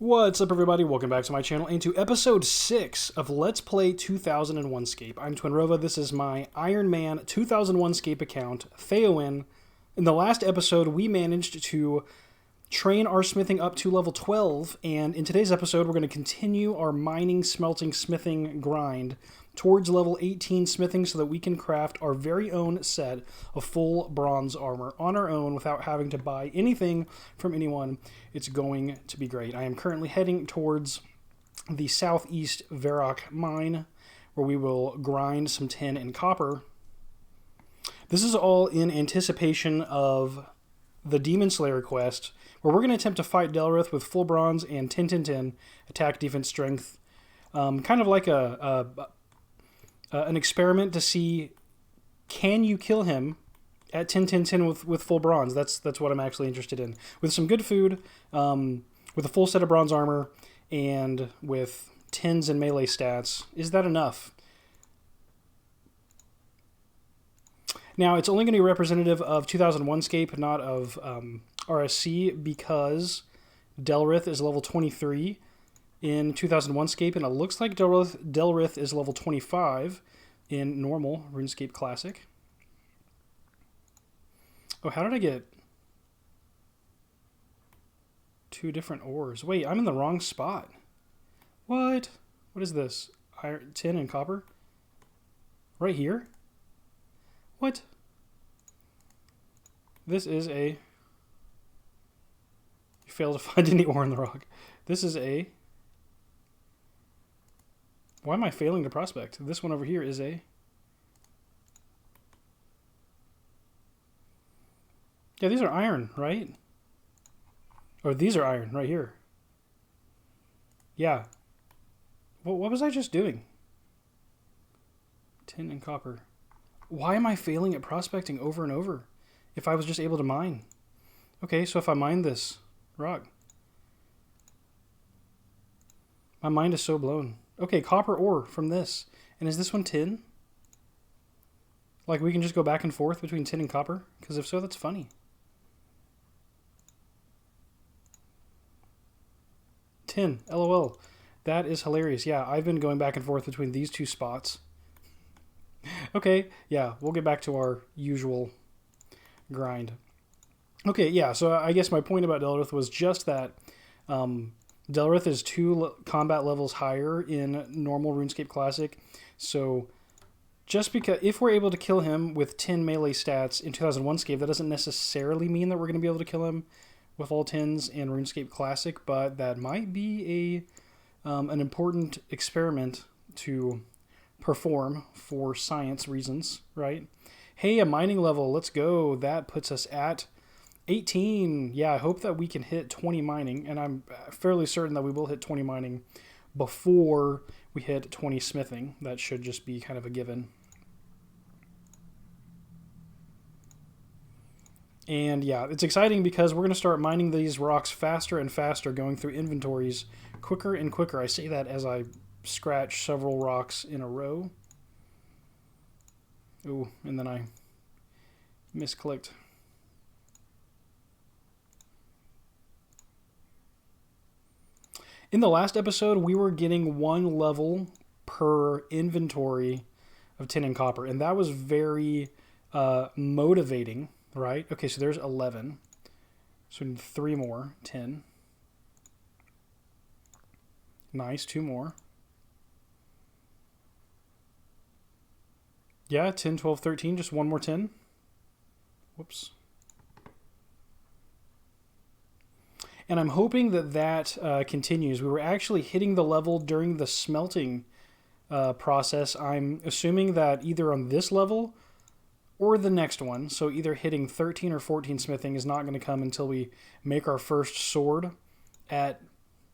What's up, everybody? Welcome back to my channel and to episode 6 of Let's Play 2001Scape. I'm Twinrova. This is my Ironman 2001Scape account, Theoin. In the last episode, we managed to train our smithing up to level 12, and in today's episode, we're going to continue our mining, smelting, smithing grind towards level 18 smithing so that we can craft our very own set of full bronze armor on our own without having to buy anything from anyone. It's going to be great. I am currently heading towards the southeast Verac mine where we will grind some tin and copper. This is all in anticipation of the Demon Slayer quest, where we're going to attempt to fight Delrith with full bronze and 10-10-10 attack, defense, strength. Kind of like an experiment to see, can you kill him at 10-10-10 with full bronze? That's what I'm actually interested in. With some good food, with a full set of bronze armor, and with tins and melee stats. Is that enough? Now, it's only going to be representative of 2001Scape, not of RSC, because Delrith is level 23 in 2001Scape, and it looks like Delrith is level 25 in normal RuneScape Classic. Oh, how did I get two different ores? Wait, I'm in the wrong spot. What? What is this? Iron, tin and copper? Right here? What? This is a... You failed to find any ore in the rock. This is a... Why am I failing to prospect? This one over here is a... Yeah, these are iron, right? Or these are iron, right here. Yeah. What was I just doing? Tin and copper. Why am I failing at prospecting over and over if I was just able to mine? Okay, so if I mine this rock. My mind is so blown. Okay, copper ore from this. And is this one tin? Like we can just go back and forth between tin and copper? Because if so, that's funny. Tin, LOL. That is hilarious. Yeah, I've been going back and forth between these two spots. Okay, yeah, we'll get back to our usual grind. Okay, yeah, so I guess my point about Delrith was just that Delrith is 2 combat levels higher in normal RuneScape Classic, so just because if we're able to kill him with 10 melee stats in 2001Scape, that doesn't necessarily mean that we're going to be able to kill him with all 10s in RuneScape Classic, but that might be an important experiment to perform for science reasons, right? Hey, a mining level, let's go. That puts us at 18. Yeah, I hope that we can hit 20 mining, and I'm fairly certain that we will hit 20 mining before we hit 20 smithing. That should just be kind of a given. And yeah, it's exciting because we're going to start mining these rocks faster and faster, going through inventories quicker and quicker. I say that as I scratch several rocks in a row. Ooh, and then I misclicked. In the last episode, we were getting 1 level per inventory of tin and copper, and that was very motivating, right? Okay, so there's 11. So we need 3 more. 10. Nice, 2 more. Yeah, 10, 12, 13, just 1 more 10. Whoops. And I'm hoping that that continues. We were actually hitting the level during the smelting process. I'm assuming that either on this level or the next one, so either hitting 13 or 14 smithing is not going to come until we make our first sword at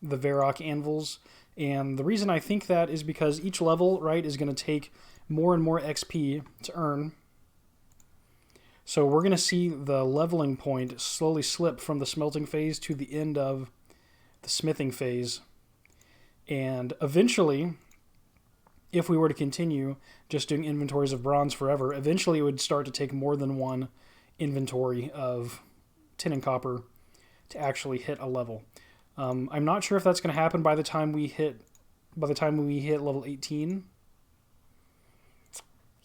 the Verac anvils. And the reason I think that is because each level, right, is going to take more and more XP to earn. So we're going to see the leveling point slowly slip from the smelting phase to the end of the smithing phase. And eventually, if we were to continue just doing inventories of bronze forever, eventually it would start to take more than 1 inventory of tin and copper to actually hit a level. I'm not sure if that's going to happen by the time we hit level 18.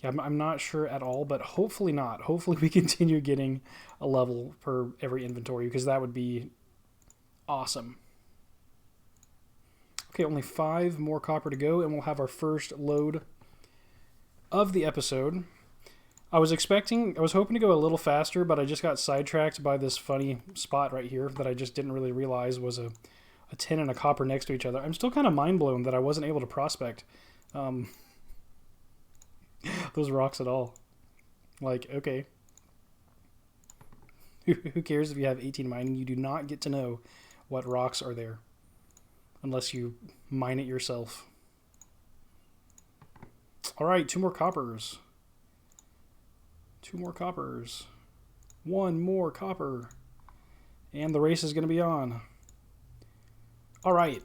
Yeah, I'm not sure at all, but hopefully not. Hopefully we continue getting a level per every inventory, because that would be awesome. Okay, only 5 more copper to go, and we'll have our first load of the episode. I was hoping to go a little faster, but I just got sidetracked by this funny spot right here that I just didn't really realize was a tin and a copper next to each other. I'm still kind of mind blown that I wasn't able to prospect those rocks at all. Like, okay. Who cares if you have 18 mining? You do not get to know what rocks are there unless you mine it yourself. All right, 2 more coppers. 2 more coppers. 1 more copper. And the race is going to be on. All right,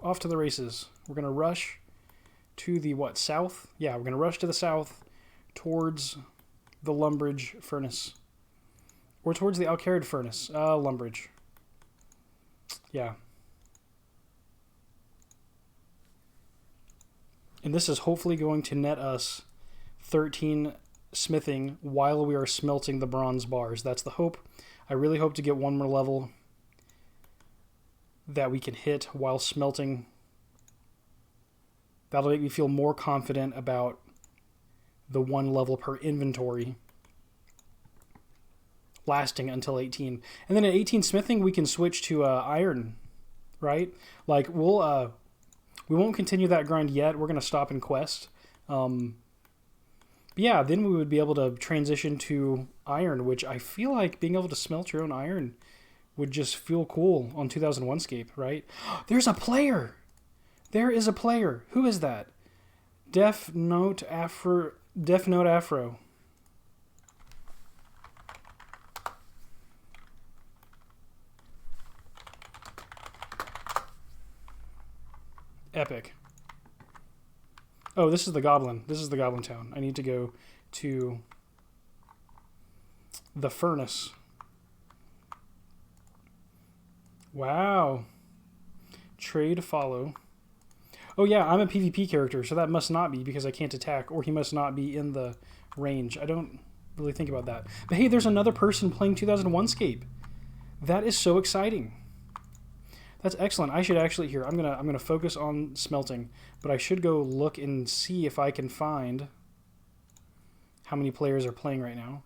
off to the races. We're going to rush to the, south? Yeah, we're going to rush to the south towards the Lumbridge furnace. Or towards the Alcarid furnace. Lumbridge. Yeah. And this is hopefully going to net us 13 smithing while we are smelting the bronze bars. That's the hope. I really hope to get 1 more level that we can hit while smelting. That'll make me feel more confident about the 1 level per inventory lasting until 18. And then at 18 smithing, we can switch to iron, right? Like, we won't continue that grind yet. We're going to stop in quest. But yeah, then we would be able to transition to iron, which I feel like being able to smelt your own iron would just feel cool on 2001Scape, right? There's a player! There is a player. Who is that? Def Note Afro. Epic. Oh, this is the goblin. This is the goblin town. I need to go to the furnace. Wow. Trade follow. Oh yeah, I'm a PvP character, so that must not be because I can't attack, or he must not be in the range. I don't really think about that. But hey, there's another person playing 2001Scape. That is so exciting. That's excellent. I should actually here. I'm gonna focus on smelting, but I should go look and see if I can find how many players are playing right now.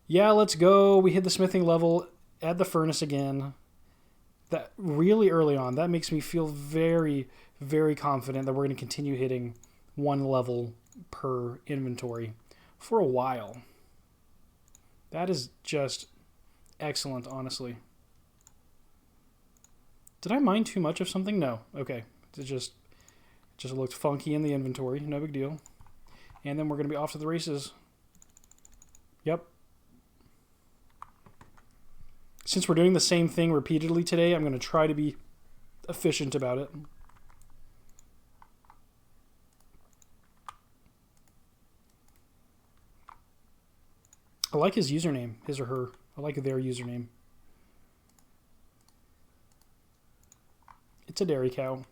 Yeah, let's go. We hit the smithing level at the furnace again. That really early on. That makes me feel very, very confident that we're going to continue hitting 1 level per inventory for a while. That is just excellent, honestly. Did I mine too much of something? No. Okay. It just looked funky in the inventory. No big deal. And then we're going to be off to the races. Yep. Since we're doing the same thing repeatedly today, I'm going to try to be efficient about it. I like his username, his or her. I like their username. It's a dairy cow.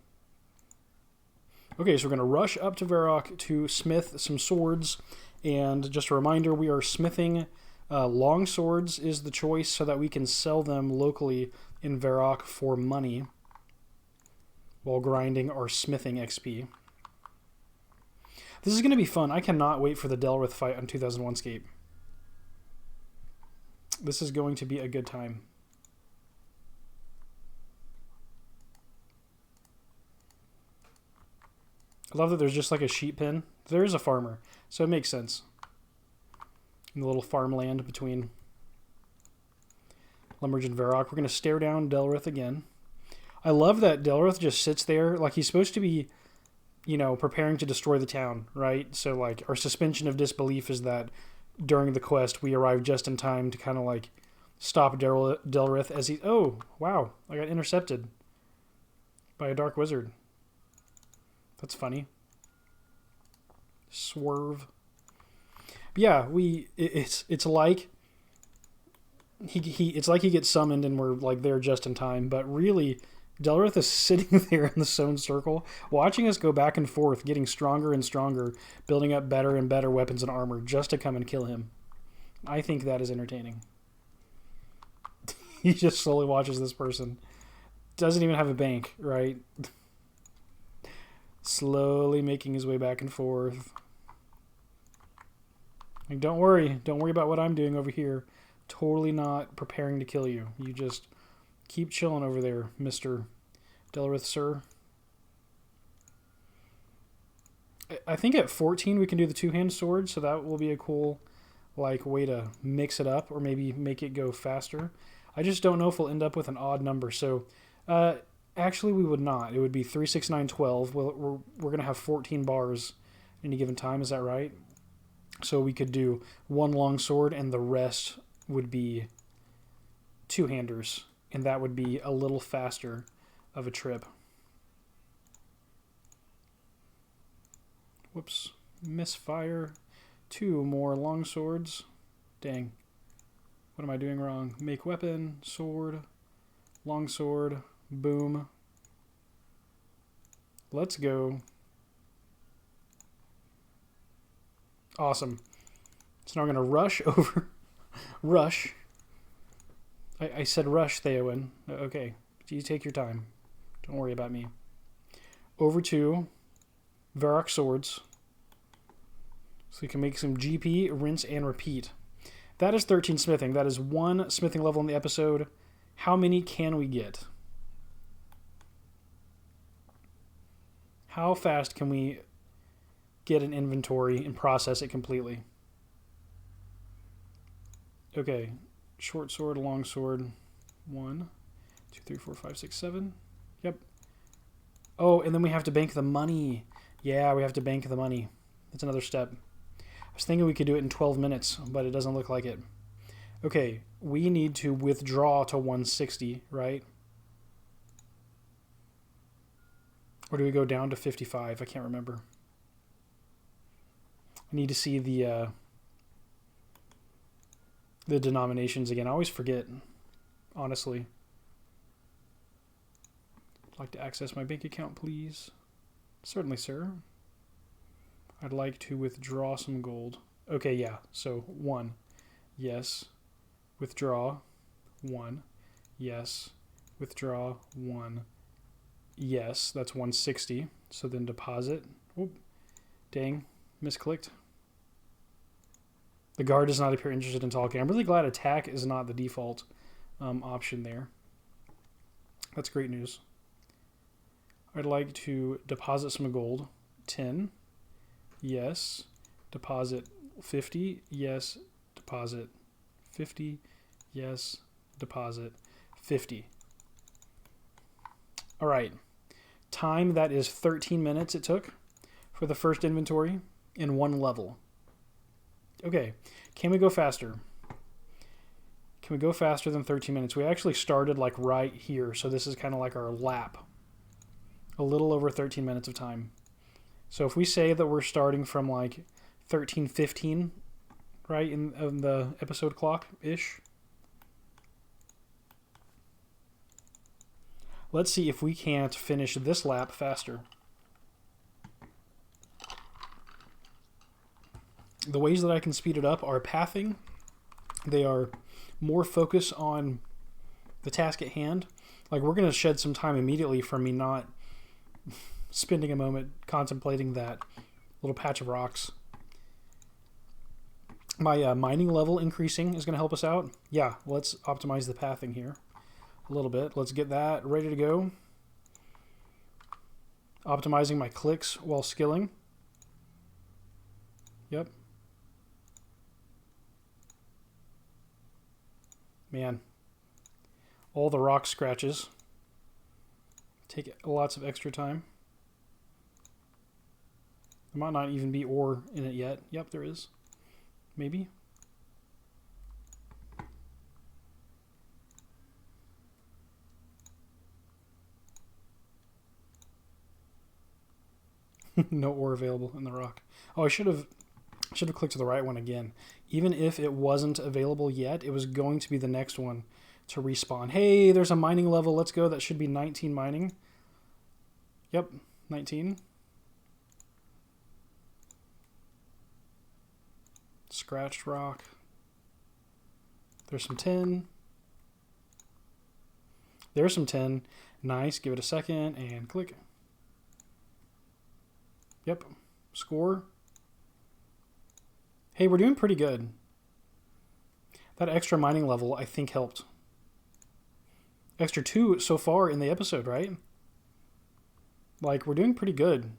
Okay, so we're going to rush up to Verac to smith some swords. And just a reminder, we are smithing long swords is the choice so that we can sell them locally in Verac for money while grinding our smithing XP. This is going to be fun. I cannot wait for the Delrith fight on 2001Scape. This is going to be a good time. I love that there's just like a sheep pen. There is a farmer, so it makes sense. In the little farmland between Lumbridge and Verac. We're going to stare down Delrith again. I love that Delrith just sits there like he's supposed to be, you know, preparing to destroy the town, right? So, like, our suspension of disbelief is that during the quest we arrive just in time to kind of, like, stop Delrith as he... Oh, wow, I got intercepted by a dark wizard. That's funny. Swerve. But yeah, it's like it's like he gets summoned and we're like there just in time, but really Delrith is sitting there in the stone circle, watching us go back and forth, getting stronger and stronger, building up better and better weapons and armor just to come and kill him. I think that is entertaining. He just slowly watches this person. Doesn't even have a bank, right? Slowly making his way back and forth. Like, don't worry about what I'm doing over here. Totally not preparing to kill you. You just keep chilling over there, Mr. Delrith, sir. I think at 14 we can do the two-hand sword, so that will be a cool like way to mix it up or maybe make it go faster. I just don't know if we'll end up with an odd number. So actually we would not. It would be 3, 6, 9, 12. We're going to have 14 bars at any given time. Is that right? So we could do one long sword and the rest would be two-handers. And that would be a little faster of a trip. Whoops. Misfire. 2 more long swords. Dang. What am I doing wrong? Make weapon, sword, long sword, boom. Let's go. Awesome. So now I'm going to rush over. Rush. I said rush, Theoin. Okay. You take your time. Don't worry about me. Over to Verac swords. So we can make some GP, rinse, and repeat. That is 13 smithing. That is 1 smithing level in the episode. How many can we get? How fast can we get an inventory and process it completely? Okay. Short sword, long sword. 1, 2, 3, 4, 5, 6, 7. Yep. Oh, and then we have to bank the money. Yeah, we have to bank the money. That's another step. I was thinking we could do it in 12 minutes, but it doesn't look like it. Okay, we need to withdraw to 160, right? Or do we go down to 55? I can't remember. I need to see the denominations again. I always forget, honestly. I'd like to access my bank account, please. Certainly, sir. I'd like to withdraw some gold. Okay, yeah. So 1. Yes. Withdraw. 1. Yes. Withdraw. 1. Yes. That's 160. So then deposit. Oop. Dang. Misclicked. The guard does not appear interested in talking. I'm really glad attack is not the default option there. That's great news. I'd like to deposit some gold. 10. Yes. Deposit 50. Yes. Deposit 50. Yes. Deposit 50. All right. Time, that is 13 minutes it took for the first inventory in 1 level. Okay. Can we go faster? Can we go faster than 13 minutes? We actually started like right here, so this is kind of like our lap. A little over 13 minutes of time. So if we say that we're starting from like 13:15, right, in the episode clock-ish. Let's see if we can't finish this lap faster. The ways that I can speed it up are pathing. They are more focus on the task at hand. Like, we're going to shed some time immediately from me not spending a moment contemplating that little patch of rocks. My mining level increasing is going to help us out. Yeah, let's optimize the pathing here a little bit. Let's get that ready to go. Optimizing my clicks while skilling. Yep. Man, all the rock scratches take lots of extra time. There might not even be ore in it yet. Yep, there is. Maybe. No ore available in the rock. Oh, I should have Should have clicked to the right one again. Even if it wasn't available yet, it was going to be the next one to respawn. Hey, there's a mining level. Let's go. That should be 19 mining. Yep, 19. Scratched rock. There's some tin. There's some tin. Nice. Give it a second and click. Yep. Score. Hey, we're doing pretty good. That extra mining level, I think, helped. Extra 2 so far in the episode, right? Like, we're doing pretty good.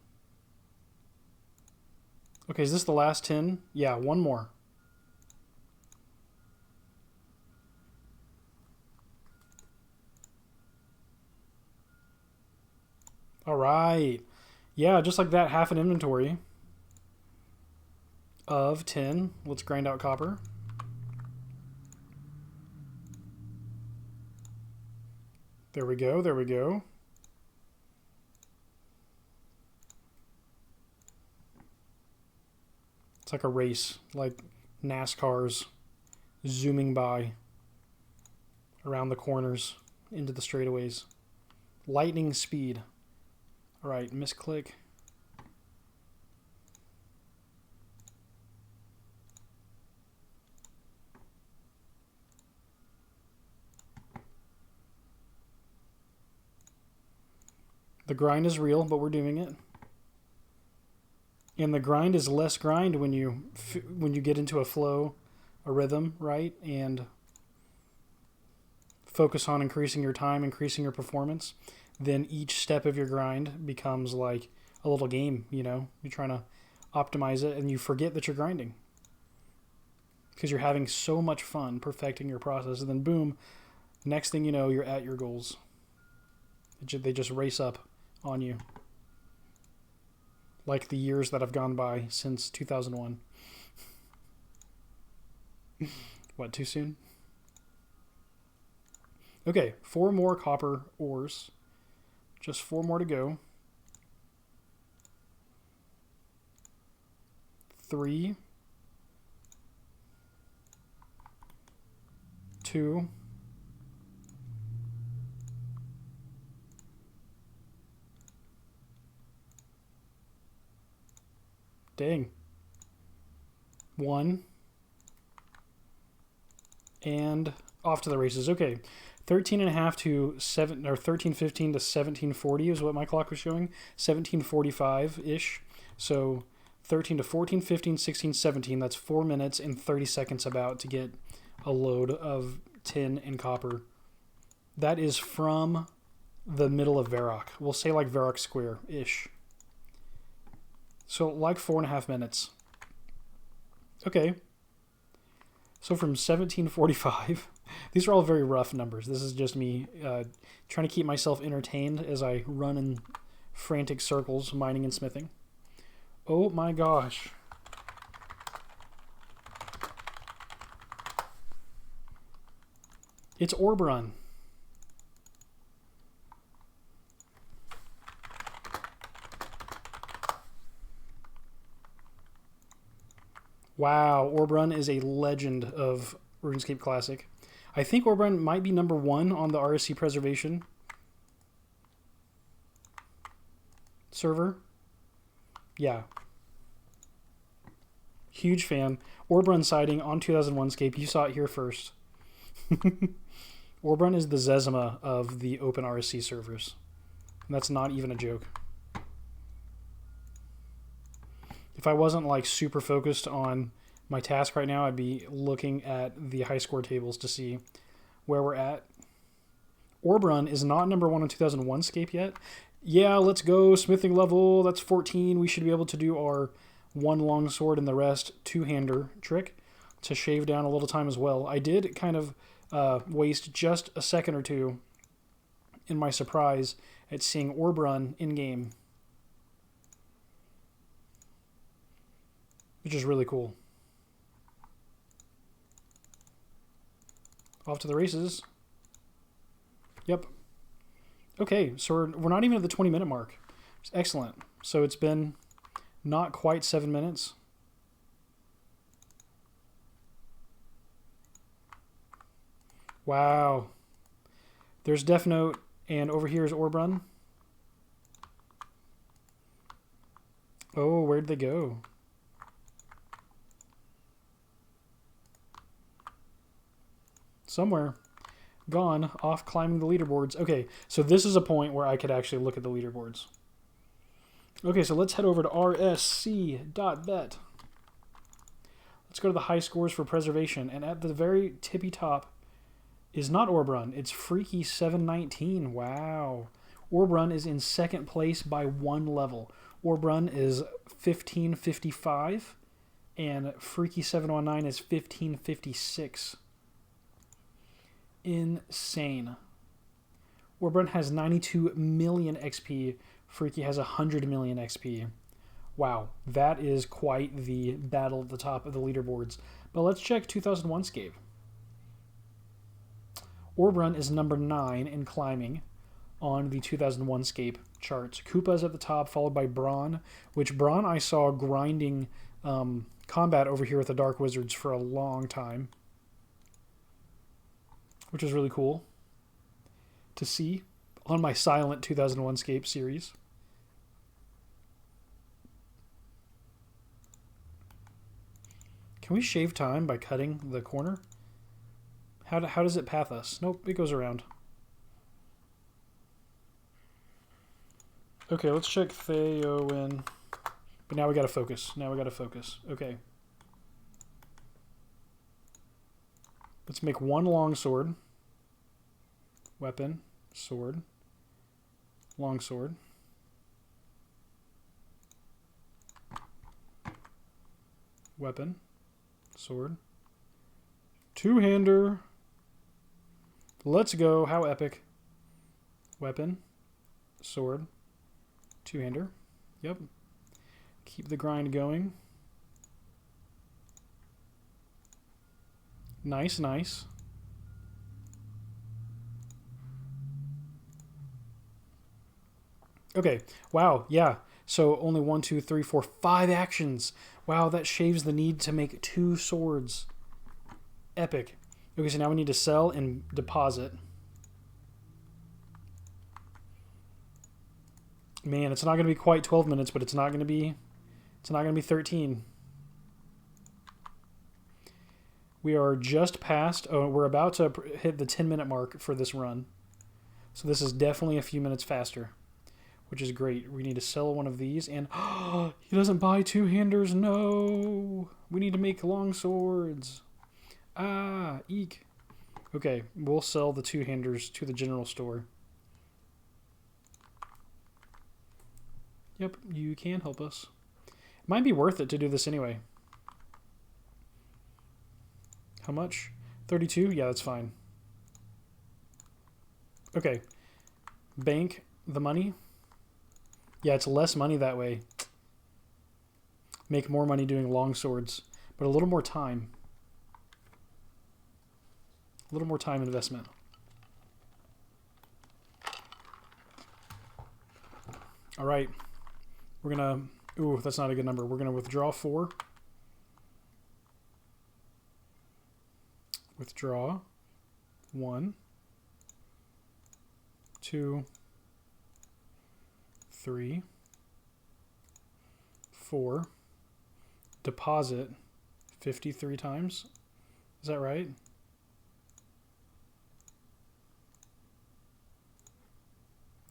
Okay, is this the last 10? Yeah, one more. All right. Yeah, just like that, half an inventory of tin. Let's grind out copper. There we go, there we go. It's like a race, like NASCAR's zooming by around the corners into the straightaways. Lightning speed. All right, misclick. The grind is real, but we're doing it. And the grind is less grind when you get into a flow, a rhythm, right? And focus on increasing your time, increasing your performance. Then each step of your grind becomes like a little game, you know? You're trying to optimize it and you forget that you're grinding. Because you're having so much fun perfecting your process. And then boom, next thing you know, you're at your goals. They just race up on you. Like the years that have gone by since 2001. What, too soon? Okay, 4 more copper ores. Just 4 more to go. 3. 2. Dang. 1. And off to the races. Okay. 13.5 to 7, or 13:15 to 17:40 is what my clock was showing. 17:45-ish. So 13 to 14, 15, 16, 17. That's 4 minutes and 30 seconds about to get a load of tin and copper. That is from the middle of Verac. We'll say like Verac Square-ish. So like 4.5 minutes. Okay. So from 17:45, these are all very rough numbers. This is just me trying to keep myself entertained as I run in frantic circles, mining and smithing. Oh my gosh. It's orb run. Wow, orb run is a legend of RuneScape Classic. I think orb run might be number 1 on the RSC preservation server. Yeah. Huge fan. Orb run sighting on 2001Scape. You saw it here first. Orb run is the Zezima of the open RSC servers. And that's not even a joke. If I wasn't like super focused on my task right now, I'd be looking at the high score tables to see where we're at. Orb run is not number 1 on 2001Scape yet. Yeah, let's go. Smithing level, that's 14. We should be able to do our 1 longsword and the rest 2-hander trick to shave down a little time as well. I did kind of waste just a second or two in my surprise at seeing orb run in-game, which is really cool. Off to the races. Yep. Okay, so we're not even at the 20-minute mark. It's excellent. So it's been not quite 7 minutes. Wow. There's Death Note, and over here is Orbrun. Oh, where'd they go? Somewhere. Gone, off climbing the leaderboards. Okay, so this is a point where I could actually look at the leaderboards. Okay, so let's head over to rsc.bet. Let's go to the high scores for preservation, and at the very tippy top is not Orbrun, it's Freaky 719. Wow. Orbrun is in second place by 1 level. Orbrun is 1555, and Freaky 719 is 1556. Insane. Orbrun has 92 million XP. Freaky has 100 million XP. Wow, that is quite the battle at the top of the leaderboards. But let's check 2001Scape. Orbrun is number 9 in climbing on the 2001Scape charts. Koopa's at the top, followed by Braun, which Braun I saw grinding combat over here with the Dark Wizards for a long time, which is really cool to see on my silent 2001Scape series. Can we shave time by cutting the corner? How does it path us? Nope, it goes around. Okay, let's check Theoin. But now we gotta focus. Okay. Let's make one longsword. Weapon. Sword. Longsword. Weapon. Sword. Two-hander. Let's go. How epic. Weapon. Sword. Two-hander. Yep. Keep the grind going. Nice, nice. Okay. Wow. Yeah. So only 1, 2, 3, 4, 5 actions. Wow, that shaves the need to make 2 swords. Epic. Okay, so now we need to sell and deposit. Man, it's not going to be quite 12 minutes, but it's not going to be 13. We are just past, we're about to hit the 10-minute mark for this run. So this is definitely a few minutes faster, which is great. We need to sell one of these, and he doesn't buy two-handers. No, we need to make long swords. Ah, eek. Okay, we'll sell the two-handers to the general store. Yep, you can help us. It might be worth it to do this anyway. How much? 32? Yeah, that's fine. Okay. Bank the money. Yeah, it's less money that way. Make more money doing long swords, but a little more time. A little more time investment. All right. We're going to... Ooh, that's not a good number. We're going to withdraw 4. Withdraw 1, 2, 3, 4. Deposit 53 times. Is that right?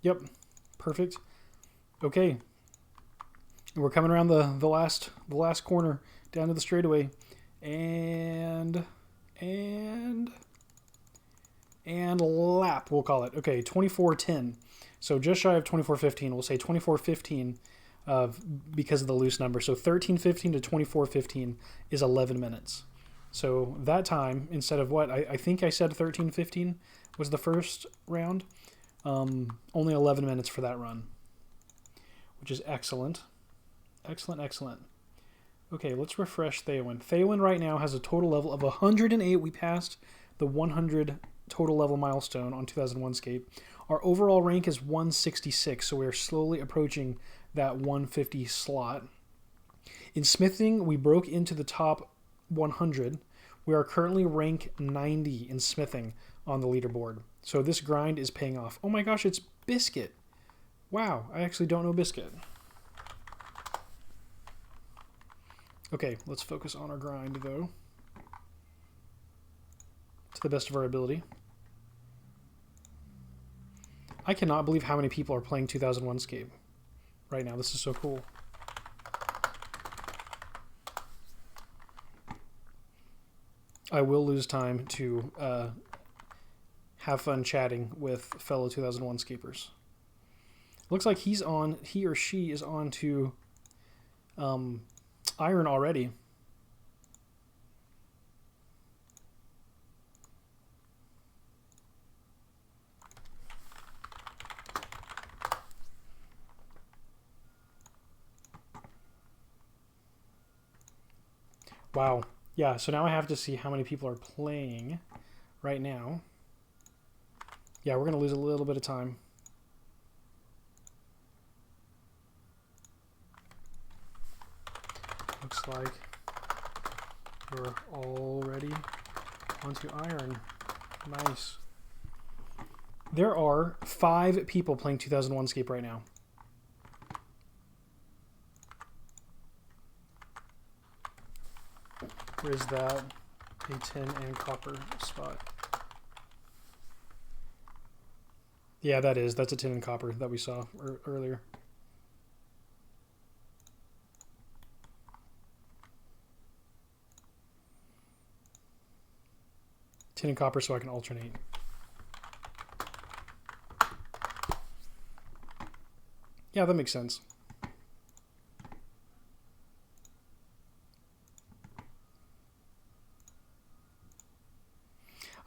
Yep. Perfect. Okay. We're coming around the last corner down to the straightaway. And lap, we'll call it. Okay, 24:10. So just shy of 24:15. We'll say 24:15 because of the loose number. So 13:15 to 24:15 is 11 minutes. So that time, instead of what? I think I said 13:15 was the first round. Only 11 minutes for that run, which is excellent. Excellent, excellent. Okay, let's refresh Theoin. Theoin right now has a total level of 108. We passed the 100 total level milestone on 2001Scape. Our overall rank is 166, so we're slowly approaching that 150 slot. In smithing, we broke into the top 100. We are currently rank 90 in smithing on the leaderboard. So this grind is paying off. Oh my gosh, it's Biscuit. Wow, I actually don't know Biscuit. Okay, let's focus on our grind, though. To the best of our ability. I cannot believe how many people are playing 2001Scape right now. This is so cool. I will lose time to have fun chatting with fellow 2001Scapers. Looks like he or she is on to Iron already. Wow. Yeah, so now I have to see how many people are playing right now. Yeah, we're going to lose a little bit of time. Looks like we're already onto Iron. Nice. There are 5 people playing 2001Scape right now. Where is that? A tin and copper spot. Yeah, that's a tin and copper that we saw earlier. Tin and copper so I can alternate. Yeah, that makes sense.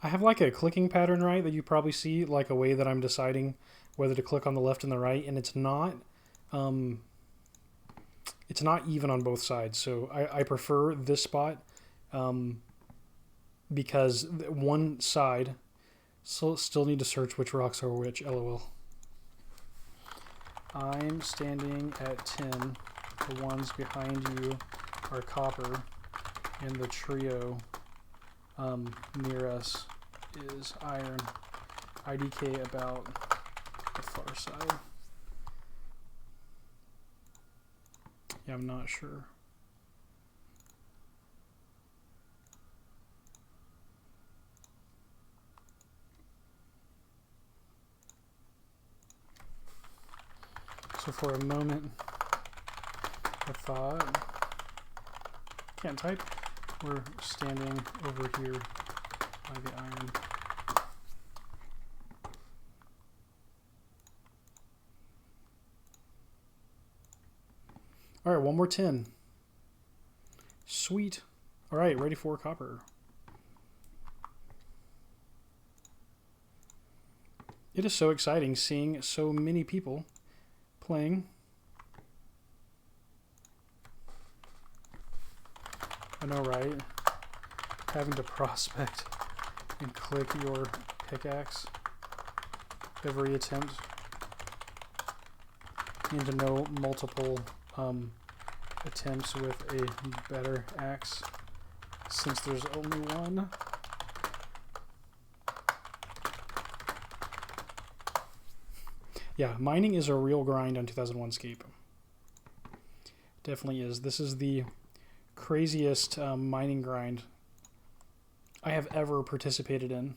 I have like a clicking pattern, right, that you probably see, like a way that I'm deciding whether to click on the left and the right, and it's not even on both sides. So I prefer this spot because one side still need to search which rocks are which, lol. I'm standing at 10. The ones behind you are copper, and the trio near us is iron. IDK about the far side. Yeah, I'm not sure. So for a moment, I thought, can't type, we're standing over here by the iron. All right, one more 10. Sweet. All right, ready for copper. It is so exciting seeing so many people playing. I know, right? Having to prospect and click your pickaxe every attempt, and to know multiple attempts with a better axe, since there's only one. Yeah, mining is a real grind on 2001Scape. Definitely is. This is the craziest mining grind I have ever participated in,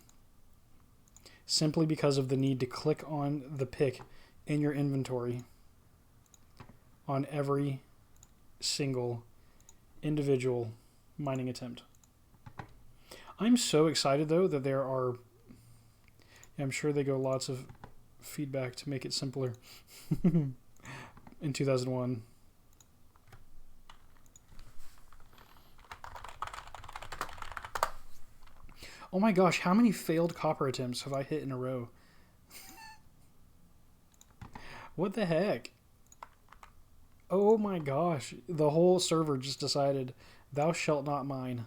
simply because of the need to click on the pick in your inventory on every single individual mining attempt. I'm so excited though that there are, I'm sure they go lots of feedback to make it simpler in 2001. Oh my gosh, how many failed copper attempts have I hit in a row? What the heck? Oh my gosh, the whole server just decided, thou shalt not mine.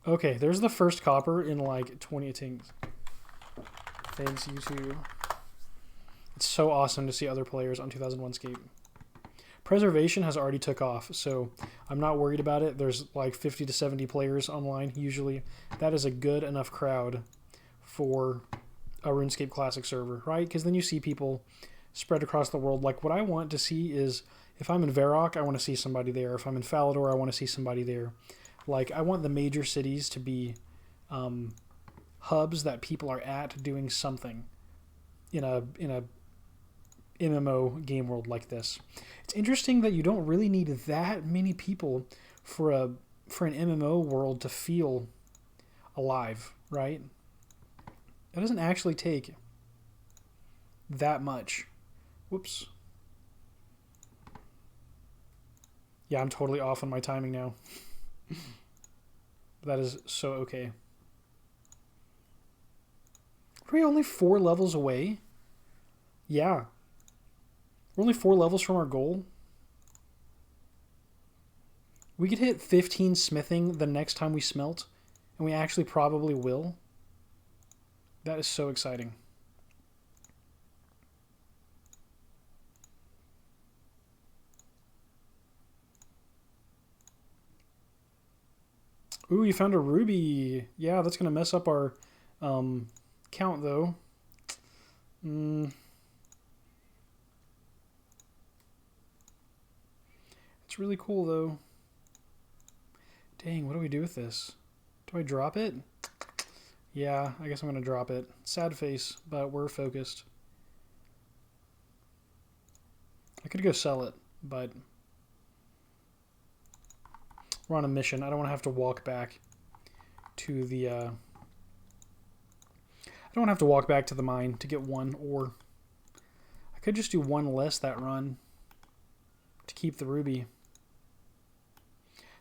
Okay, there's the first copper in like 20 attempts. Thanks, YouTube. It's so awesome to see other players on 2001Scape. Preservation has already took off, so I'm not worried about it. There's like 50 to 70 players online usually. That is a good enough crowd for a RuneScape Classic server, right? Because then you see people spread across the world. Like, what I want to see is, if I'm in Verac, I want to see somebody there. If I'm in Falador, I want to see somebody there. Like, I want the major cities to be hubs that people are at doing something in a MMO game world like this. It's interesting that you don't really need that many people for an MMO world to feel alive, right? It doesn't actually take that much. Whoops. Yeah, I'm totally off on my timing now. That is so okay. Are we only 4 levels away? Yeah. We're only 4 levels from our goal. We could hit 15 smithing the next time we smelt, and we actually probably will. That is so exciting. Ooh, you found a ruby. Yeah, that's going to mess up our count, though. It's really cool, though. Dang, what do we do with this? Do I drop it? Yeah, I guess I'm going to drop it. Sad face, but we're focused. I could go sell it, but we're on a mission. I don't want to have to walk back to the I don't want to have to walk back to the mine to get one ore. I could just do one less that run to keep the ruby,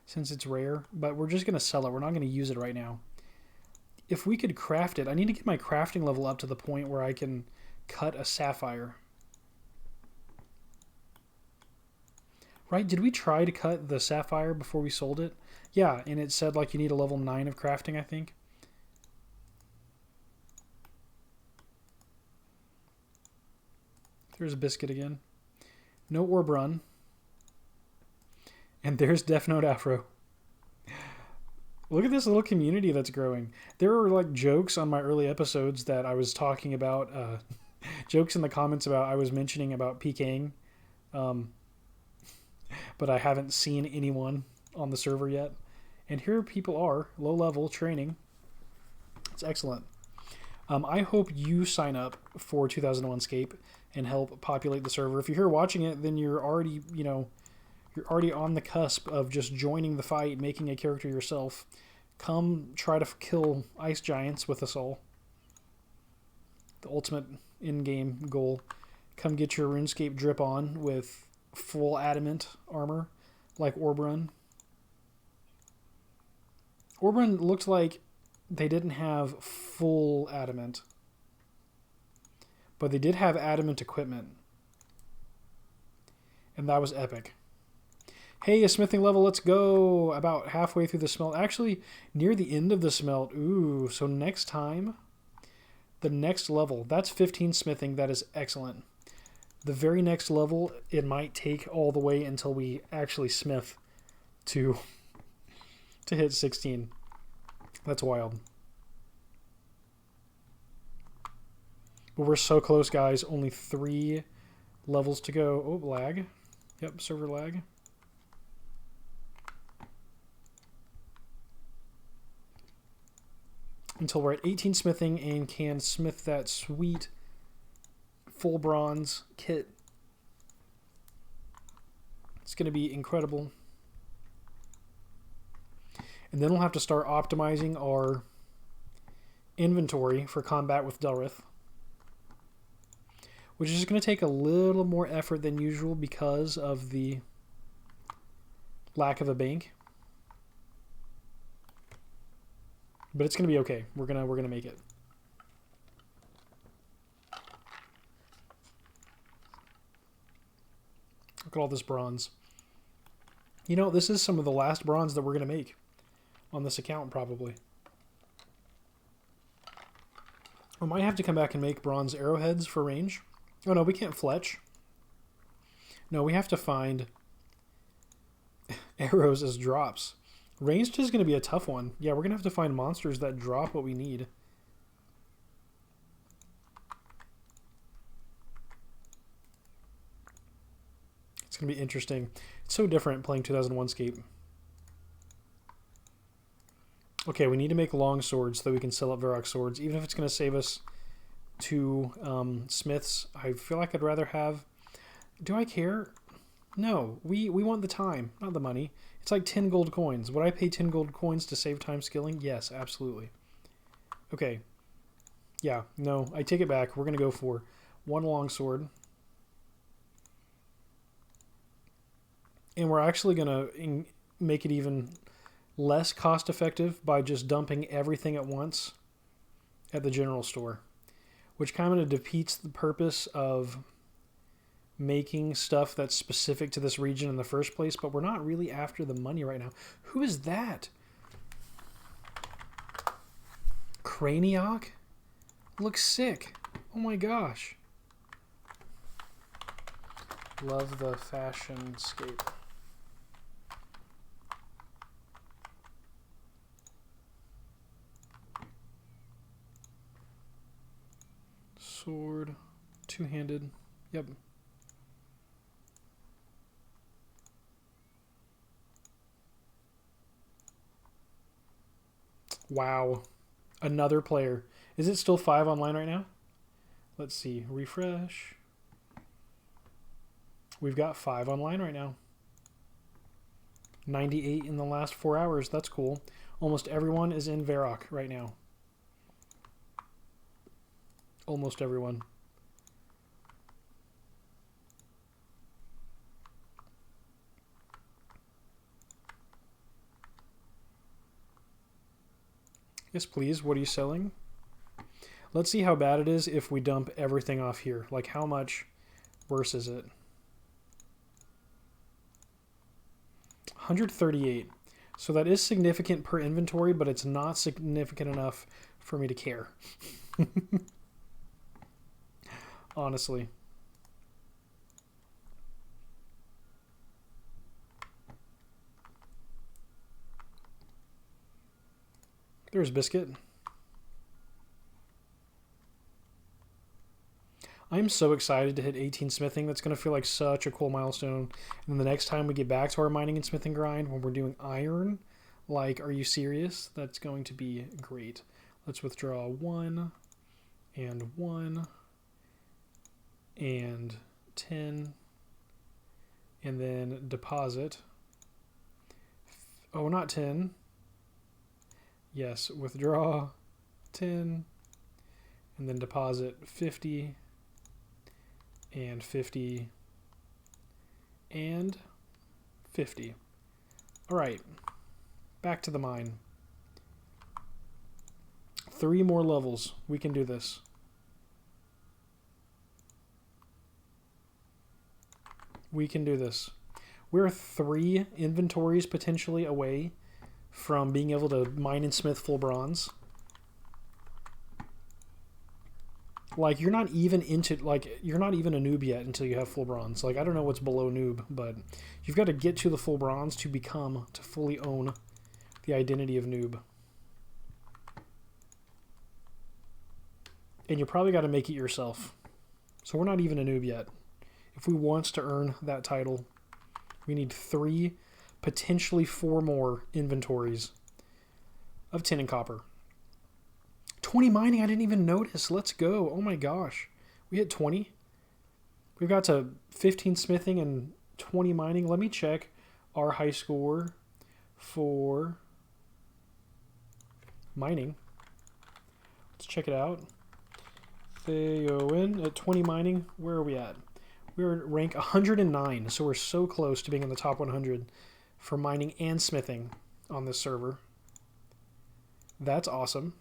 since it's rare, but we're just going to sell it. We're not going to use it right now. If we could craft it, I need to get my crafting level up to the point where I can cut a sapphire. Right? Did we try to cut the sapphire before we sold it? Yeah, and it said like you need a level 9 of crafting, I think. There's a biscuit again. No orb run. And there's Death Note Afro. Look at this little community that's growing. There were like jokes on my early episodes that I was talking about, jokes in the comments about I was mentioning about PKing, but I haven't seen anyone on the server yet. And here people are, low level training. It's excellent. I hope you sign up for 2001Scape and help populate the server. If you're here watching it, then you're already, you're already on the cusp of just joining the fight, making a character yourself. Come try to kill ice giants with us all. The ultimate in-game goal. Come get your RuneScape drip on with full adamant armor, like Orbrun. Orbrun looked like they didn't have full adamant, but they did have adamant equipment. And that was epic. Hey, a smithing level, let's go. About halfway through the smelt. Actually, near the end of the smelt. Ooh, so next time, the next level. That's 15 smithing. That is excellent. The very next level, it might take all the way until we actually smith to hit 16. That's wild. But we're so close, guys. Only 3 levels to go. Oh, lag. Yep, server lag. Until we're at 18 smithing and can smith that sweet full bronze kit. It's going to be incredible. And then we'll have to start optimizing our inventory for combat with Delrith, which is going to take a little more effort than usual because of the lack of a bank. But it's going to be okay. We're gonna make it. Look at all this bronze. You know, this is some of the last bronze that we're going to make on this account, probably. We might have to come back and make bronze arrowheads for range. Oh, no, we can't fletch. No, we have to find arrows as drops. Ranged is going to be a tough one. Yeah, we're going to have to find monsters that drop what we need. It's going to be interesting. It's so different playing 2001Scape. Okay, we need to make long swords so that we can sell up Verac swords, even if it's going to save us 2 smiths. I feel like I'd rather have... Do I care? No, we want the time, not the money. It's like 10 gold coins. Would I pay 10 gold coins to save time skilling? Yes, absolutely. Okay. Yeah, no, I take it back. We're going to go for 1 long sword. And we're actually going to make it even less cost effective by just dumping everything at once at the general store, which kind of defeats the purpose of making stuff that's specific to this region in the first place, but we're not really after the money right now. Who is that? Cranioc? Looks sick. Oh my gosh. Love the fashion scape. Sword. Two-handed. Yep. Wow. Another player. Is it still 5 online right now? Let's see. Refresh. We've got 5 online right now. 98 in the last 4 hours. That's cool. Almost everyone is in Verac right now. Almost everyone. Yes, please. What are you selling? Let's see how bad it is if we dump everything off here. Like, how much worse is it? 138. So that is significant per inventory, but it's not significant enough for me to care. Honestly. There's Biscuit. I'm so excited to hit 18 smithing. That's going to feel like such a cool milestone. And the next time we get back to our mining and smithing grind, when we're doing iron, like, are you serious? That's going to be great. Let's withdraw 1 and 1 and 10 and then deposit. Oh, not 10. Yes, withdraw 10 and then deposit 50 and 50 and 50. All right, back to the mine. 3 more levels. We can do this. We can do this. We're 3 inventories potentially away from being able to mine and smith full bronze. Like, you're not even into, like, you're not even a noob yet until you have full bronze. Like, I don't know what's below noob, but you've got to get to the full bronze to fully own the identity of noob. And you probably got to make it yourself. So we're not even a noob yet. If we want to earn that title, we need 3, potentially 4 more inventories of tin and copper. 20 mining, I didn't even notice. Let's go. Oh my gosh. We hit 20. We've got to 15 smithing and 20 mining. Let me check our high score for mining. Let's check it out. Theoin at 20 mining. Where are we at? We're at rank 109, so we're so close to being in the top 100 for mining and smithing on this server. That's awesome.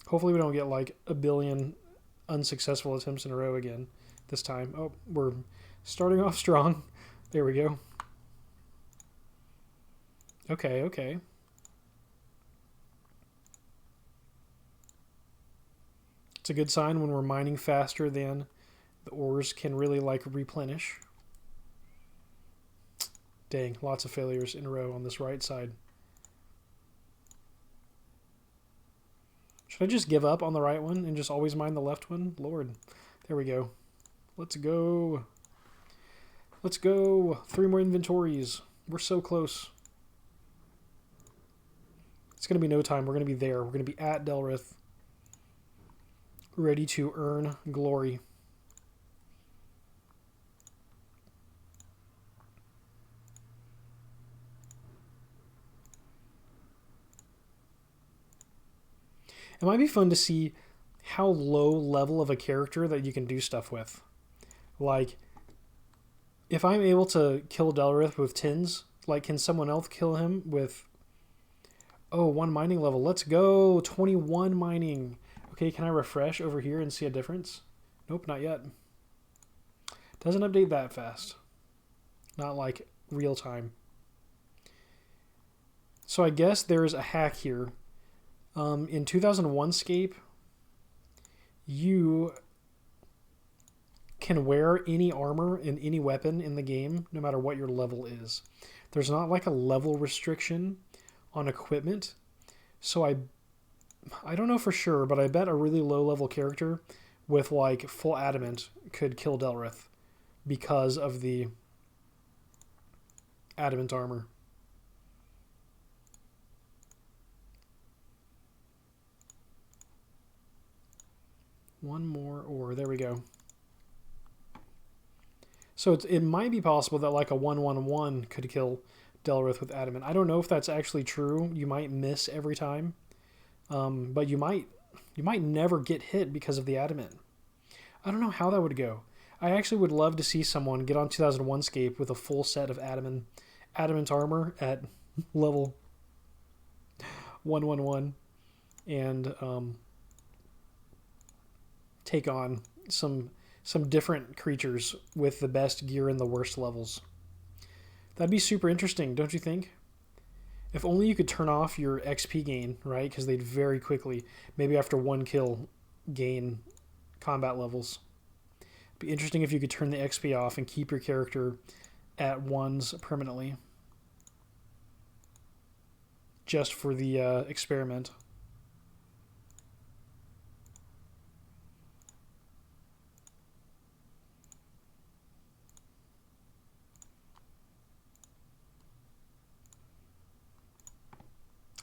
Hopefully we don't get like a billion unsuccessful attempts in a row again this time. Oh, we're starting off strong. There we go. Okay, okay. It's a good sign when we're mining faster than The ores can really like replenish. Dang, lots of failures in a row on this right side. Should I just give up on the right one and just always mine the left one? Lord. There we go. Let's go. Let's go. 3 more inventories. We're so close. It's going to be no time. We're going to be there. We're going to be at Delrith. Ready to earn glory. It might be fun to see how low level of a character that you can do stuff with. Like, if I'm able to kill Delrith with tins, like, can someone else kill him with... Oh, 1 mining level. Let's go. 21 mining. Okay, can I refresh over here and see a difference? Nope, not yet. Doesn't update that fast. Not like real time. So I guess there's a hack here. In 2001Scape, you can wear any armor and any weapon in the game, no matter what your level is. There's not like a level restriction on equipment. So I don't know for sure, but I bet a really low level character with like full adamant could kill Delrith because of the adamant armor. One more ore. There we go. So it might be possible that like a 1-1-1 could kill Delrith with adamant. I don't know if that's actually true. You might miss every time. But you might never get hit because of the adamant. I don't know how that would go. I actually would love to see someone get on 2001Scape with a full set of adamant armor at level 1-1-1 and take on some different creatures with the best gear and the worst levels. That'd be super interesting, don't you think? If only you could turn off your XP gain, right? Because they'd very quickly, maybe after 1 kill, gain combat levels. It'd be interesting if you could turn the XP off and keep your character at 1s permanently. Just for the experiment.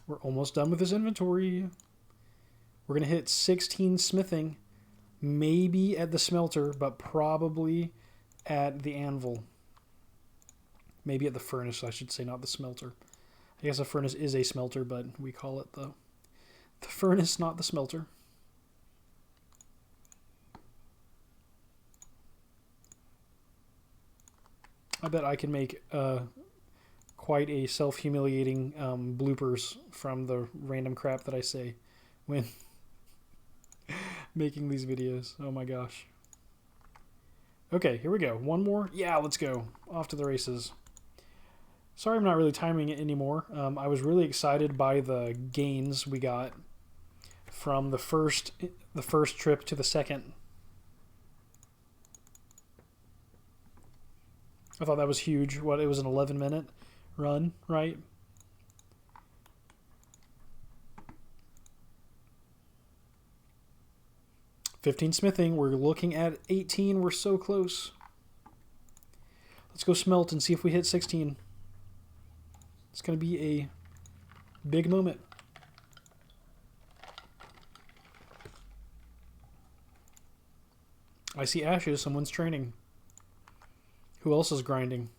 We're almost done with this inventory. We're going to hit 16 smithing. Maybe at the smelter, but probably at the anvil. Maybe at the furnace, I should say, not the smelter. I guess a furnace is a smelter, but we call it the furnace, not the smelter. I bet I can make quite a self-humiliating bloopers from the random crap that I say when making these videos. Oh my gosh. Okay, here we go. One more. Yeah, let's go. Off to the races. Sorry I'm not really timing it anymore. I was really excited by the gains we got from the first trip to the second. I thought that was huge. What, it was an 11-minute run, right? $15 smithing. We're looking at 18. We're so close. Let's go smelt and see if we hit 16. It's going to be a big moment. I see ashes. Someone's training. Who else is grinding?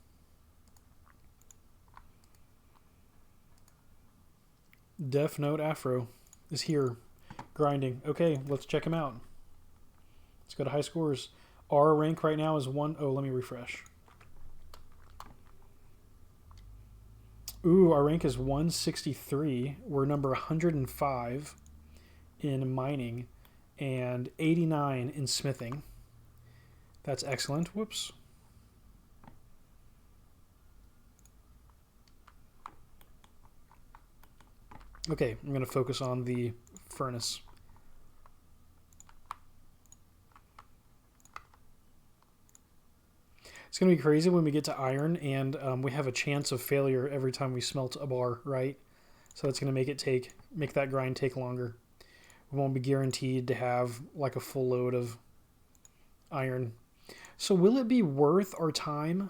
Def Note Afro is here grinding. Okay, let's check him out. Let's go to high scores. Our rank right now is 1. Oh, let me refresh. Ooh, our rank is 163. We're number 105 in mining and 89 in smithing. That's excellent. Whoops. Okay, I'm going to focus on the furnace. It's going to be crazy when we get to iron and we have a chance of failure every time we smelt a bar, right? So that's going to make that grind take longer. We won't be guaranteed to have like a full load of iron. So will it be worth our time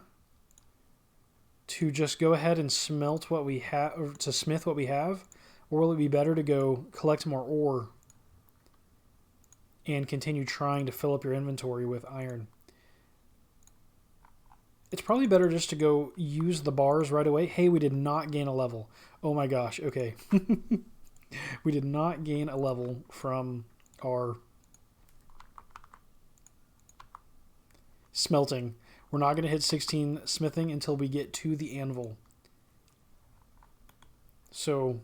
to just go ahead and smelt what we have, or to smith what we have? Or will it be better to go collect more ore and continue trying to fill up your inventory with iron? It's probably better just to go use the bars right away. Hey, we did not gain a level. Oh my gosh, okay. We did not gain a level from our smelting. We're not going to hit 16 smithing until we get to the anvil. So,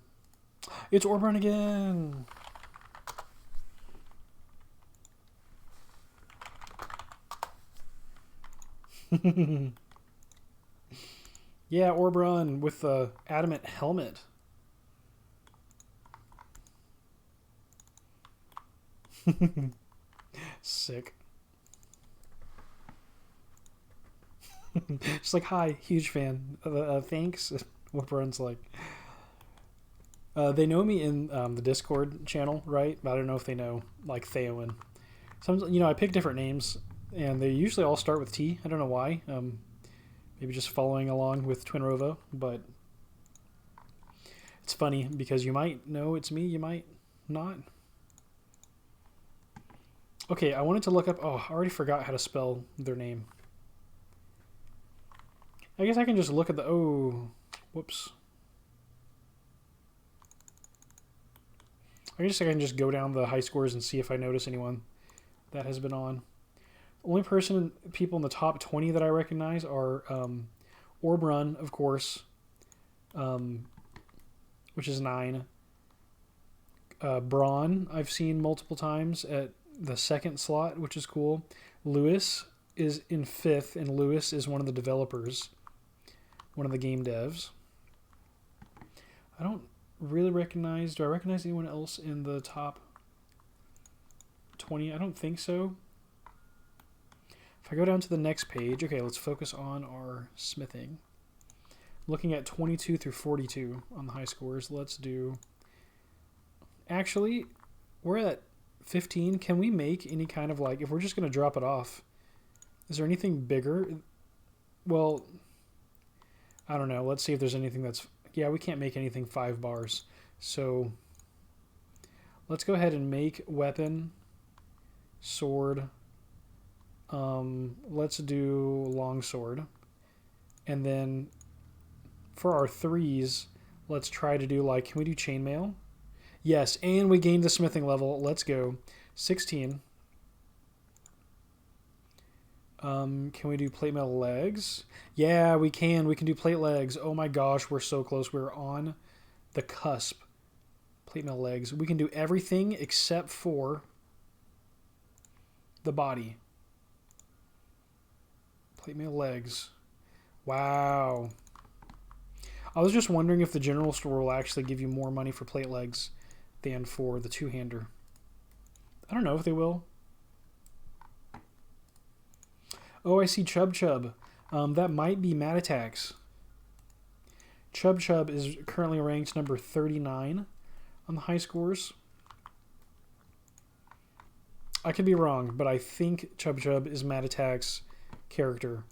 it's ore burn again. Yeah, orb run with the adamant helmet. Sick. Just like, hi, huge fan. Thanks. Orb run's like... they know me in the Discord channel, right? But I don't know if they know, like, Theoin. Some, I pick different names, and they usually all start with T. I don't know why. Maybe just following along with Twin Rovo, but it's funny because you might know it's me, you might not. Okay, I wanted to look up... Oh, I already forgot how to spell their name. I guess I can just look at the... Oh, whoops. I guess I can just go down the high scores and see if I notice anyone that has been on. The only people in the top 20 that I recognize are Orb Run, of course, which is 9. Braun, I've seen multiple times at the 2nd slot, which is cool. Lewis is in 5th, and Lewis is one of the developers, one of the game devs. I don't really recognize... Do I recognize anyone else in the top 20? I don't think so. If I go down to the next page... Okay, let's focus on our smithing. Looking at 22 through 42 on the high scores. Let's do... Actually, we're at 15. Can we make any kind of, like... If we're just going to drop it off, is there anything bigger? Well, I don't know. Let's see if there's anything that's... Yeah, we can't make anything 5 bars. So let's go ahead and make weapon, sword. Let's do longsword. And then for our 3s, let's try to do like... Can we do chainmail? Yes, and we gained the smithing level. Let's go. 16. Can we do plate mail legs? Yeah, we can. We can do plate legs. Oh my gosh, we're so close. We're on the cusp. Plate mail legs. We can do everything except for the body. Plate mail legs. Wow. I was just wondering if the general store will actually give you more money for plate legs than for the two-hander. I don't know if they will. Oh, I see Chub Chub. That might be Mad Attacks. Chub Chub is currently ranked number 39 on the high scores. I could be wrong, but I think Chub Chub is Mad Attacks' character.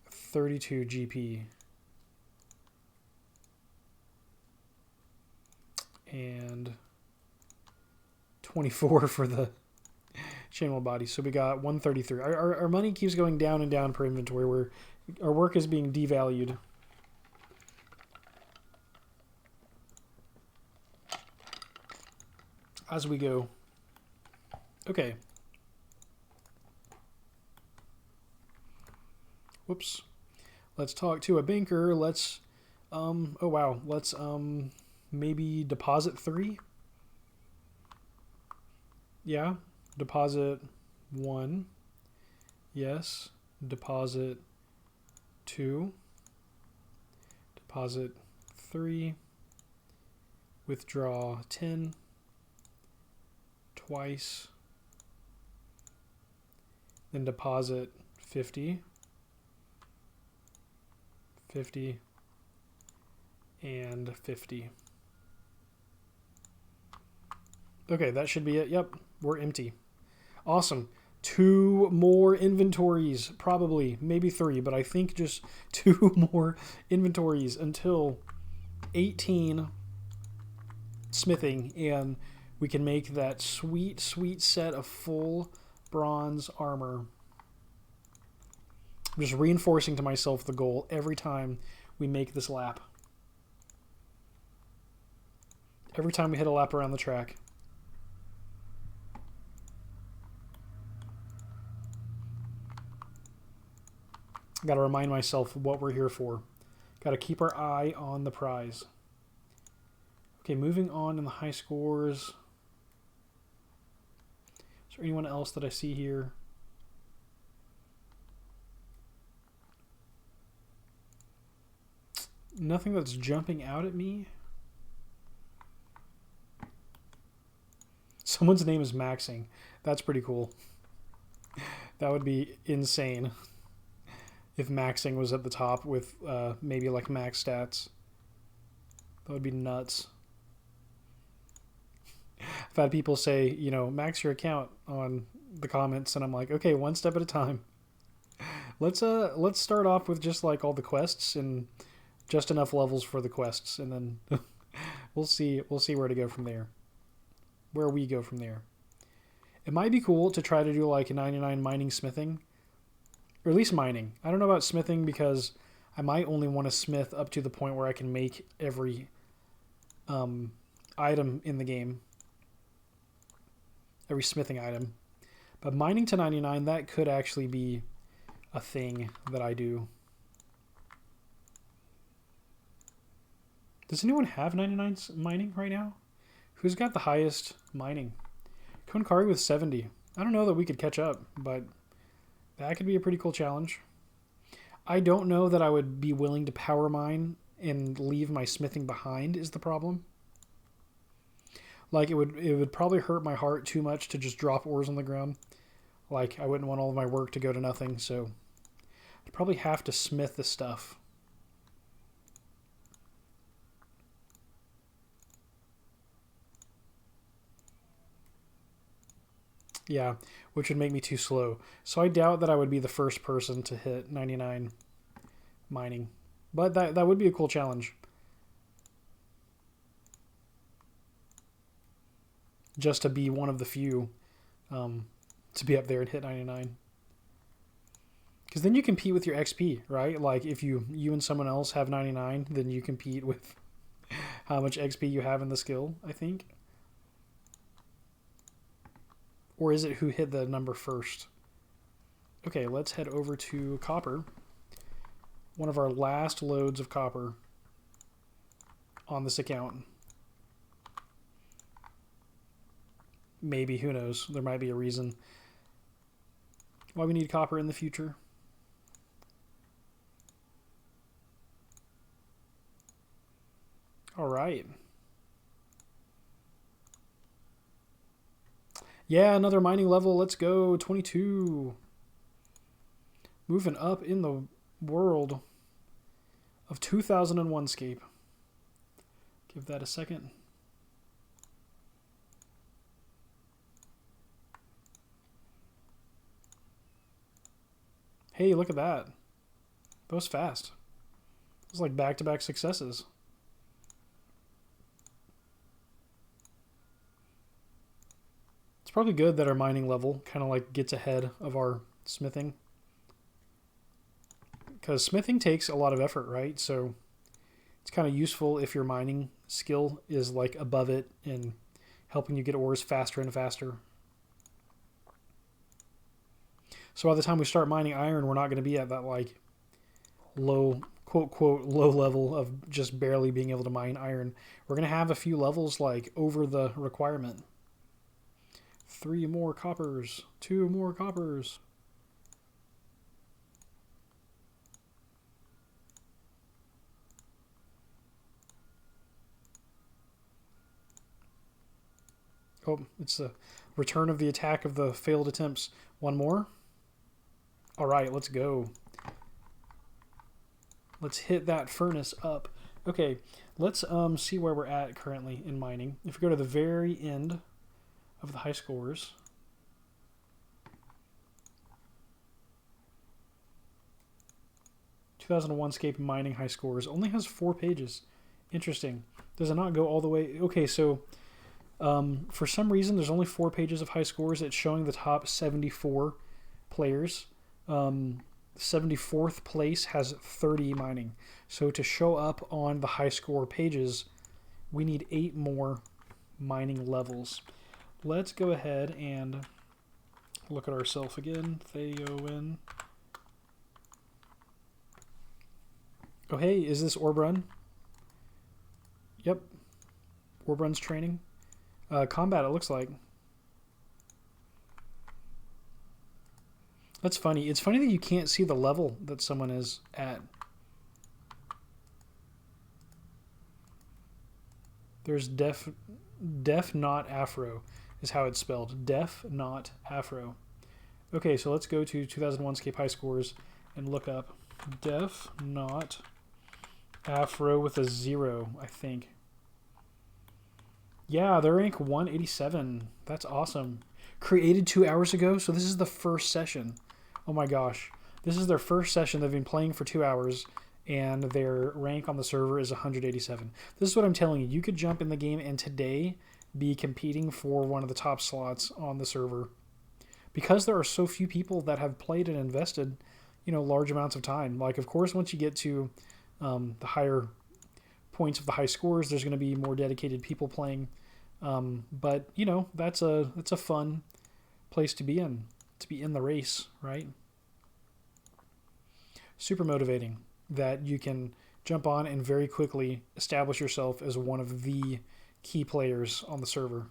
32 GP. And 24 for the chainmail body. So we got 133. Our money keeps going down and down per inventory. Where our work is being devalued. As we go. Okay. Whoops. Let's talk to a banker. Let's oh wow. Let's maybe deposit 3. Yeah. Deposit 1. Yes. Deposit 2. Deposit 3. Withdraw 10. Twice. Then deposit 50. 50, and 50. Okay, that should be it. Yep, we're empty. Awesome. 2 more inventories, probably, maybe 3, but I think just 2 more inventories until 18 smithing, and we can make that sweet, sweet set of full bronze armor. I'm just reinforcing to myself the goal every time we make this lap. Every time we hit a lap around the track. Got to remind myself what we're here for. Got to keep our eye on the prize. Okay, moving on in the high scores. Is there anyone else that I see here? Nothing that's jumping out at me. Someone's name is Maxing. That's pretty cool. That would be insane if Maxing was at the top with maybe like max stats. That would be nuts. I've had people say, you know, max your account on the comments, and I'm like, okay, one step at a time. Let's start off with just like all the quests and just enough levels for the quests, and then we'll see where to go from there. Where we go from there. It might be cool to try to do like a 99 mining smithing, or at least mining. I don't know about smithing because I might only want to smith up to the point where I can make every item in the game. Every smithing item. But mining to 99, that could actually be a thing that I do. Does anyone have 99 mining right now? Who's got the highest mining? Konkari with 70. I don't know that we could catch up, but that could be a pretty cool challenge. I don't know that I would be willing to power mine and leave my smithing behind is the problem. Like, it would probably hurt my heart too much to just drop ores on the ground. Like, I wouldn't want all of my work to go to nothing, so I'd probably have to smith the stuff. Yeah, which would make me too slow. So I doubt that I would be the first person to hit 99 mining. But that would be a cool challenge. Just to be one of the few to be up there and hit 99. Because then you compete with your XP, right? Like if you and someone else have 99, then you compete with how much XP you have in the skill, I think. Or is it who hit the number first? Okay, let's head over to copper. One of our last loads of copper on this account. Maybe, who knows? There might be a reason why we need copper in the future. All right. Yeah, another mining level. Let's go. 22. Moving up in the world of 2001Scape. Give that a second. Hey, look at that. That was fast. It was like back-to-back successes. It's probably good that our mining level kind of like gets ahead of our smithing. Because smithing takes a lot of effort, right? So it's kind of useful if your mining skill is like above it and helping you get ores faster and faster. So by the time we start mining iron, we're not going to be at that like low, quote, quote, low level of just barely being able to mine iron. We're going to have a few levels like over the requirement. 3 more coppers, 2 more coppers. Oh, it's the return of the attack of the failed attempts. 1 more. All right, let's go. Let's hit that furnace up. Okay, let's see where we're at currently in mining. If we go to the very end of the high scores, 2001Scape mining high scores only has 4 pages. Interesting. Does it not go all the way? Okay, so for some reason there's only 4 pages of high scores. It's showing the top 74 players. 74th place has 30 mining. So to show up on the high score pages, we need 8 more mining levels. Let's go ahead and look at ourselves again. Theoin. Oh, hey, is this orb run? Yep. Orb run's training. Combat, it looks like. That's funny. It's funny that you can't see the level that someone is at. There's def not afro is how it's spelled. Def not afro. Okay, so let's go to 2001Scape high scores and look up def not afro with a 0, I think. Yeah, they're rank 187. That's awesome. Created 2 hours ago, so this is the first session. Oh my gosh. This is their first session. They've been playing for 2 hours, and their rank on the server is 187. This is what I'm telling you. You could jump in the game and today be competing for one of the top slots on the server. Because there are so few people that have played and invested, large amounts of time. Like, of course, once you get to the higher points of the high scores, there's going to be more dedicated people playing. But, that's a fun place to be in the race, right? Super motivating that you can jump on and very quickly establish yourself as one of the key players on the server.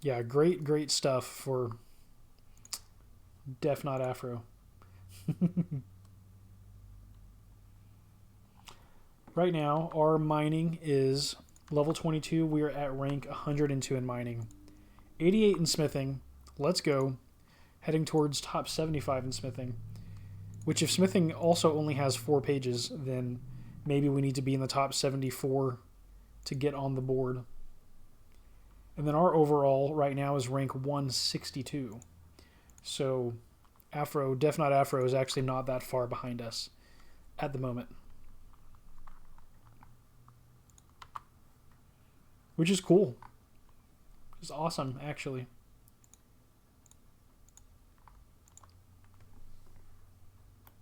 Yeah, great stuff for Def Not Afro. Right now, our mining is level 22. We are at rank 102 in mining. 88 in smithing. Let's go. Heading towards top 75 in smithing. Which, if smithing also only has 4 pages, then maybe we need to be in the top 74 to get on the board. And then our overall right now is rank 162. So Afro, Def Not Afro, is actually not that far behind us at the moment. Which is cool. It's awesome, actually.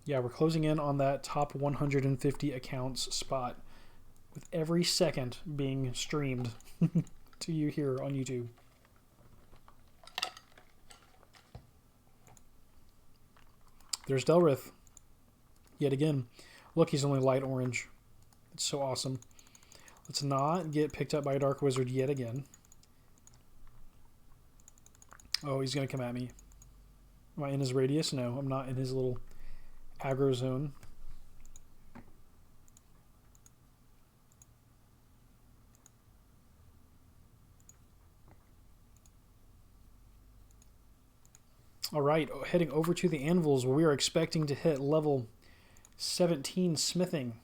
Yeah, we're closing in on that top 150 accounts spot with every second being streamed to you here on YouTube. There's Delrith. Yet again. Look, he's only light orange. It's so awesome. Let's not get picked up by a Dark Wizard yet again. Oh, he's going to come at me. Am I in his radius? No, I'm not in his little aggro zone. All right, heading over to the anvils where we are expecting to hit level 17 smithing.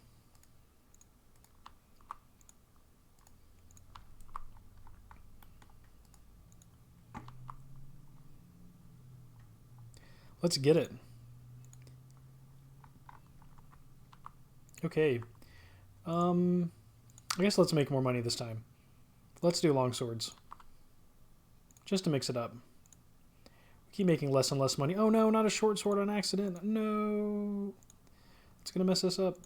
Let's get it. Okay. I guess let's make more money this time. Let's do long swords. Just to mix it up. We keep making less and less money. Oh no, not a short sword on accident. No. It's going to mess us up.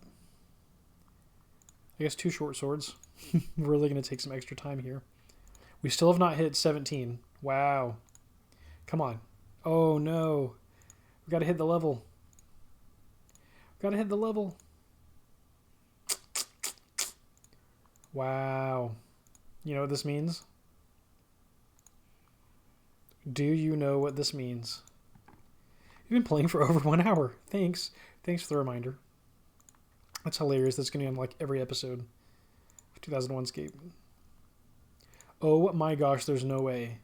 I guess 2 short swords. We're really going to take some extra time here. We still have not hit 17. Wow. Come on. Oh no. We got to hit the level. We got to hit the level. Wow. You know what this means? Do you know what this means? You've been playing for over 1 hour. Thanks. Thanks for the reminder. That's hilarious. That's going to be on like every episode of 2001Scape. Oh my gosh, there's no way.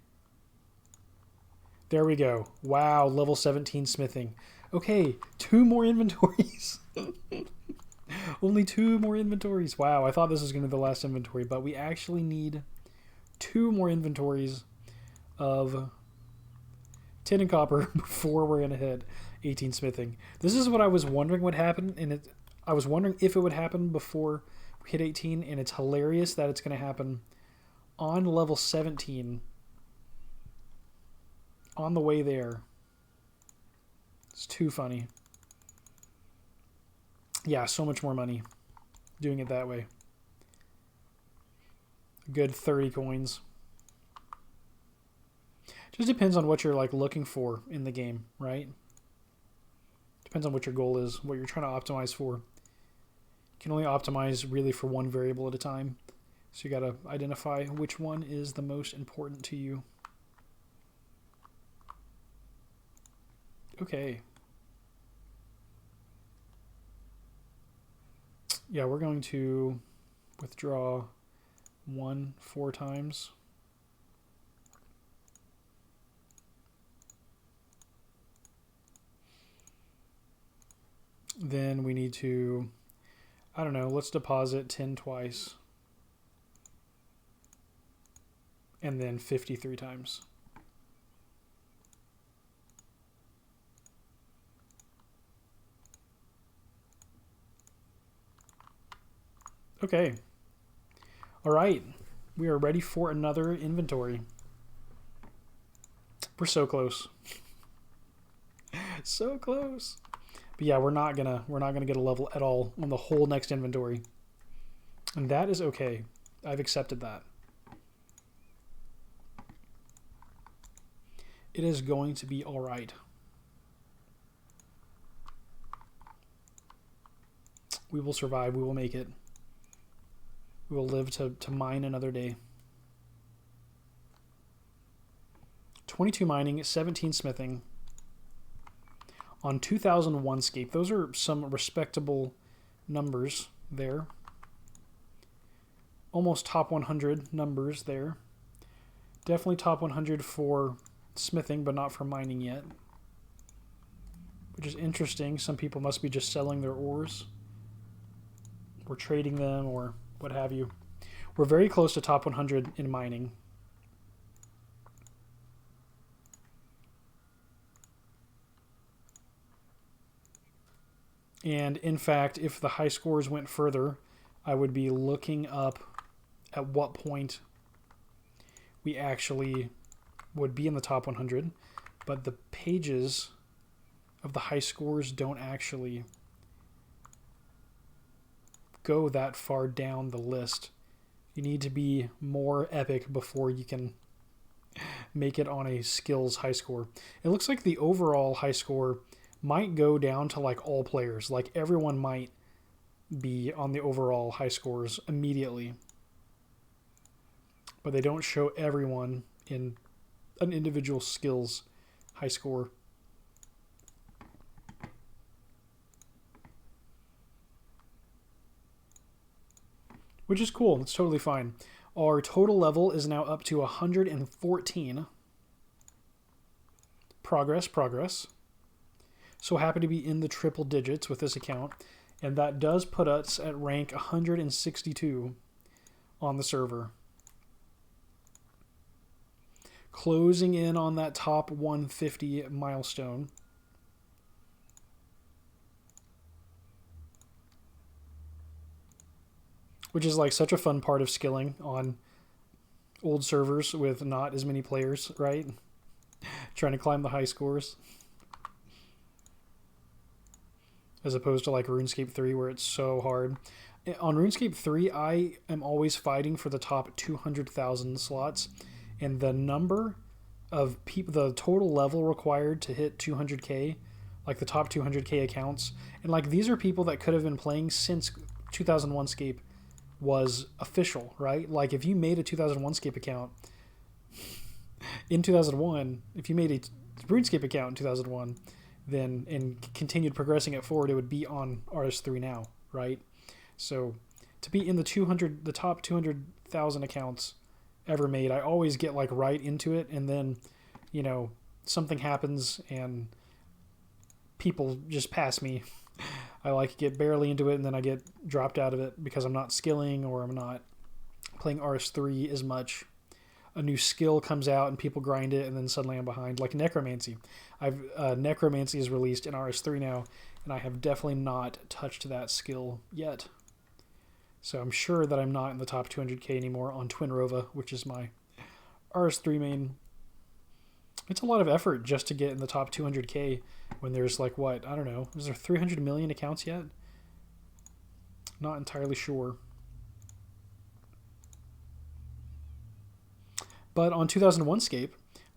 There we go. Wow, level 17 smithing. Okay, 2 more inventories. Only 2 more inventories. Wow, I thought this was going to be the last inventory, but we actually need 2 more inventories of tin and copper before we're going to hit 18 smithing. This is what I was wondering would happen, and I was wondering if it would happen before we hit 18, and it's hilarious that it's going to happen on level 17 on the way there. It's too funny. Yeah, so much more money doing it that way. A good 30 coins. Just depends on what you're like looking for in the game, right? Depends on what your goal is, what you're trying to optimize for. You can only optimize really for one variable at a time. So you got to identify which one is the most important to you. Okay. Yeah, we're going to withdraw 1 4 times. Then we need to, I don't know, let's deposit 10 twice. And then 53 times. Okay. All right. We are ready for another inventory. We're so close. So close. But yeah, we're not gonna get a level at all on the whole next inventory. And that is okay. I've accepted that. It is going to be all right. We will survive. We will make it. We will live to mine another day. 22 mining, 17 smithing. On 2001Scape. Those are some respectable numbers there. Almost top 100 numbers there. Definitely top 100 for smithing, but not for mining yet. Which is interesting. Some people must be just selling their ores. Or trading them, or what have you. We're very close to top 100 in mining. And in fact, if the high scores went further, I would be looking up at what point we actually would be in the top 100. But the pages of the high scores don't actually go that far down the list. You need to be more epic before you can make it on a skills high score. It looks like the overall high score might go down to like all players. Like everyone might be on the overall high scores immediately. But they don't show everyone in an individual skills high score. Which is cool. It's totally fine. Our total level is now up to 114. Progress, progress. So happy to be in the triple digits with this account. And that does put us at rank 162 on the server. Closing in on that top 150 milestone. Which is like such a fun part of skilling on old servers with not as many players, right? Trying to climb the high scores. As opposed to like RuneScape 3 where it's so hard. On RuneScape 3, I am always fighting for the top 200,000 slots. And the number of people, the total level required to hit 200k, like the top 200k accounts. And like these are people that could have been playing since 2001Scape was official, right? Like if you made a 2001Scape account in 2001, if you made a RuneScape account in 2001, then and continued progressing it forward, it would be on RS3 now, right? So to be in the top 200,000 accounts ever made, I always get like right into it, and then, you know, something happens and people just pass me. I like get barely into it and then I get dropped out of it because I'm not skilling or I'm not playing RS3 as much. A new skill comes out and people grind it and then suddenly I'm behind. Like Necromancy. Necromancy is released in RS3 now and I have definitely not touched that skill yet. So I'm sure that I'm not in the top 200k anymore on Twin Rova, which is my RS3 main. It's a lot of effort just to get in the top 200k when there's like what? I don't know. Is there 300 million accounts yet? Not entirely sure. But on 2001Scape,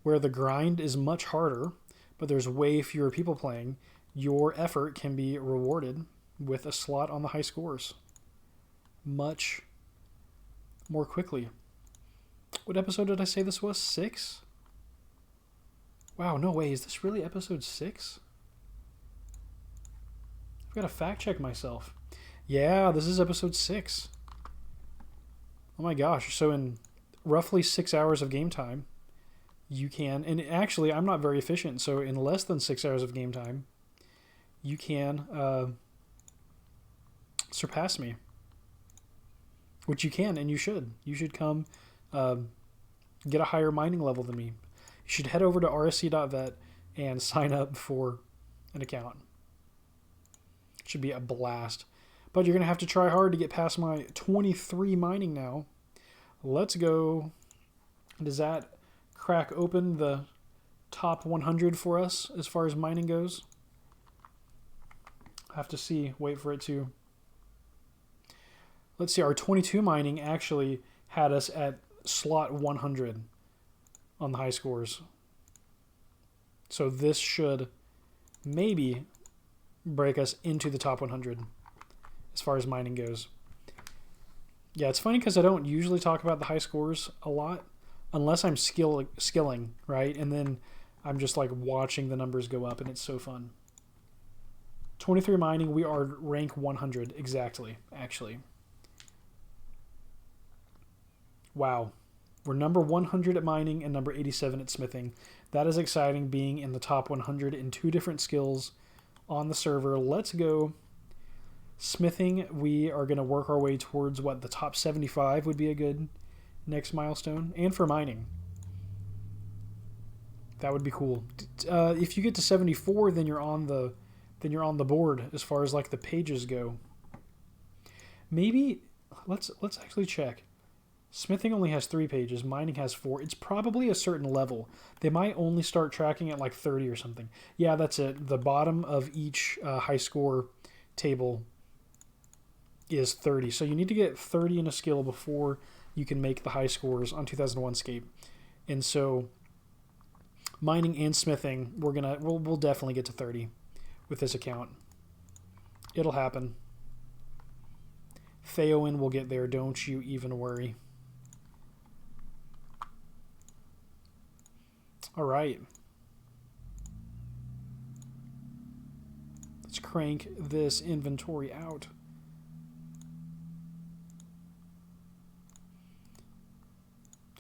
where the grind is much harder, but there's way fewer people playing, your effort can be rewarded with a slot on the high scores much more quickly. What episode did I say this was? 6? Wow, no way. Is this really episode 6? I've got to fact check myself. Yeah, this is episode 6. Oh my gosh. So in roughly 6 hours of game time, you can, and actually I'm not very efficient, so in less than 6 hours of game time, you can surpass me. Which you can, and you should. You should come get a higher mining level than me. You should head over to rsc.vet and sign up for an account. It should be a blast. But you're going to have to try hard to get past my 23 mining now. Let's go. Does that crack open the top 100 for us as far as mining goes? I have to see. Wait for it to. Let's see, our 22 mining actually had us at slot 100 on the high scores. So this should maybe break us into the top 100 as far as mining goes. Yeah, it's funny because I don't usually talk about the high scores a lot unless I'm skilling, right? And then I'm just like watching the numbers go up and it's so fun. 23 mining, we are rank 100 exactly, actually. Wow. We're number 100 at mining and number 87 at smithing. That is exciting, being in the top 100 in 2 different skills on the server. Let's go. Smithing, we are going to work our way towards what, the top 75 would be a good next milestone. And for mining. That would be cool. If you get to 74, then you're on the board as far as like the pages go. Maybe let's actually check. Smithing only has 3 pages. Mining has 4. It's probably a certain level. They might only start tracking at like 30 or something. Yeah, that's it. The bottom of each high score table is 30. So you need to get 30 in a skill before you can make the high scores on 2001Scape. And so mining and smithing, we'll definitely get to 30 with this account. It'll happen. Theoin will get there. Don't you even worry. All right. Let's crank this inventory out.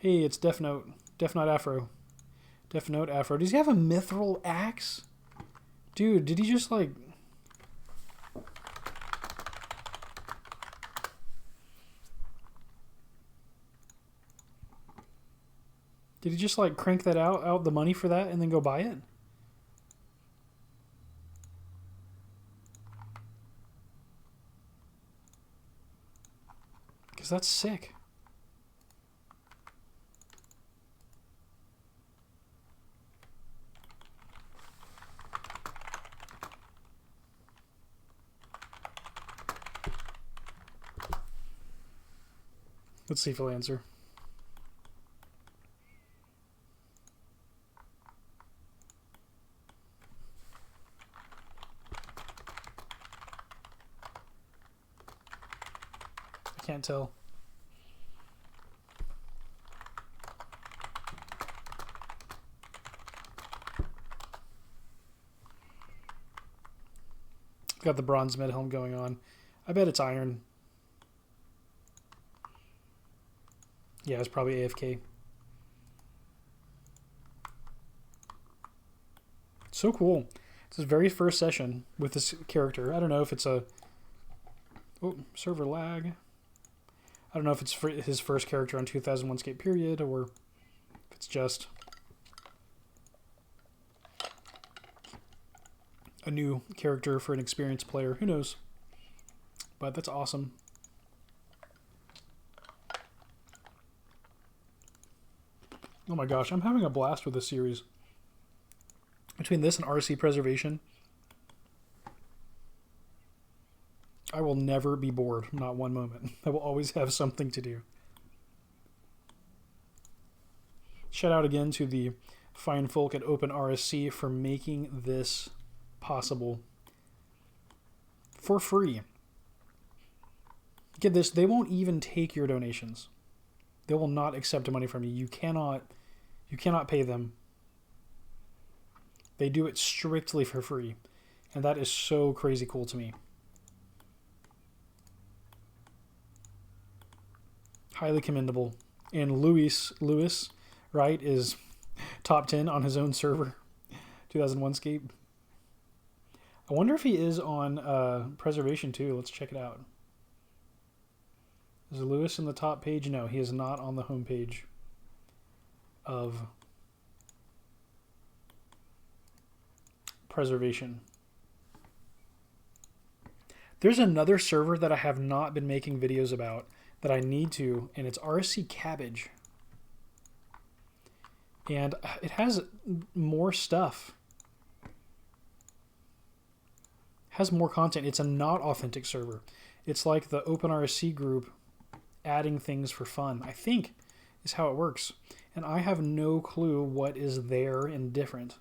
Hey, it's Death Note. Death Note Afro. Death Note Afro. Does he have a mithril axe? Dude, did he just like... Did he just like crank that out the money for that and then go buy it? Because that's sick. Let's see if he'll answer. Can't tell. Got the bronze med helm going on. I bet it's iron. Yeah, it's probably AFK. So cool. It's his very first session with this character. I don't know if it's a... Oh, server lag. I don't know if it's his first character on 2001Scape period, or if it's just a new character for an experienced player. Who knows? But that's awesome. Oh my gosh, I'm having a blast with this series. Between this and RC Preservation, I will never be bored, not one moment. I will always have something to do. Shout out again to the fine folk at OpenRSC for making this possible for free. Get this, they won't even take your donations. They will not accept money from you. You cannot pay them. They do it strictly for free. And that is so crazy cool to me. Highly commendable. And Lewis, right, is top 10 on his own server. 2001Scape. I wonder if he is on Preservation too. Let's check it out. Is Lewis in the top page? No, he is not on the home page of Preservation. There's another server that I have not been making videos about that I need to, and it's RC Cabbage. And it has more stuff. It has more content. It's a not authentic server. It's like the OpenRSC group adding things for fun, I think, is how it works. And I have no clue what is there and different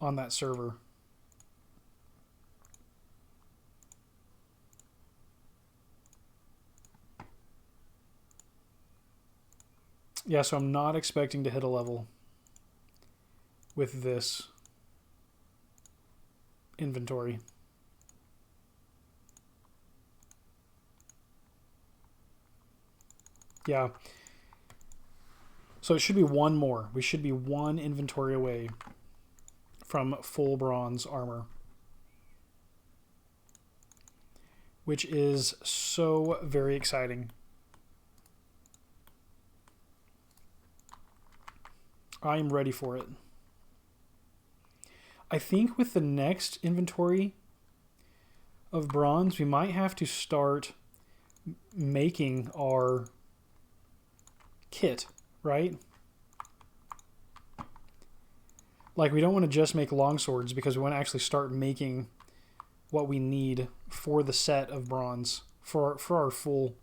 on that server. Yeah, so I'm not expecting to hit a level with this inventory. Yeah. So it should be one more. We should be one inventory away from full bronze armor, which is so very exciting. I'm ready for it. I think with the next inventory of bronze, we might have to start making our kit, right? Like, we don't want to just make longswords because we want to actually start making what we need for the set of bronze for our full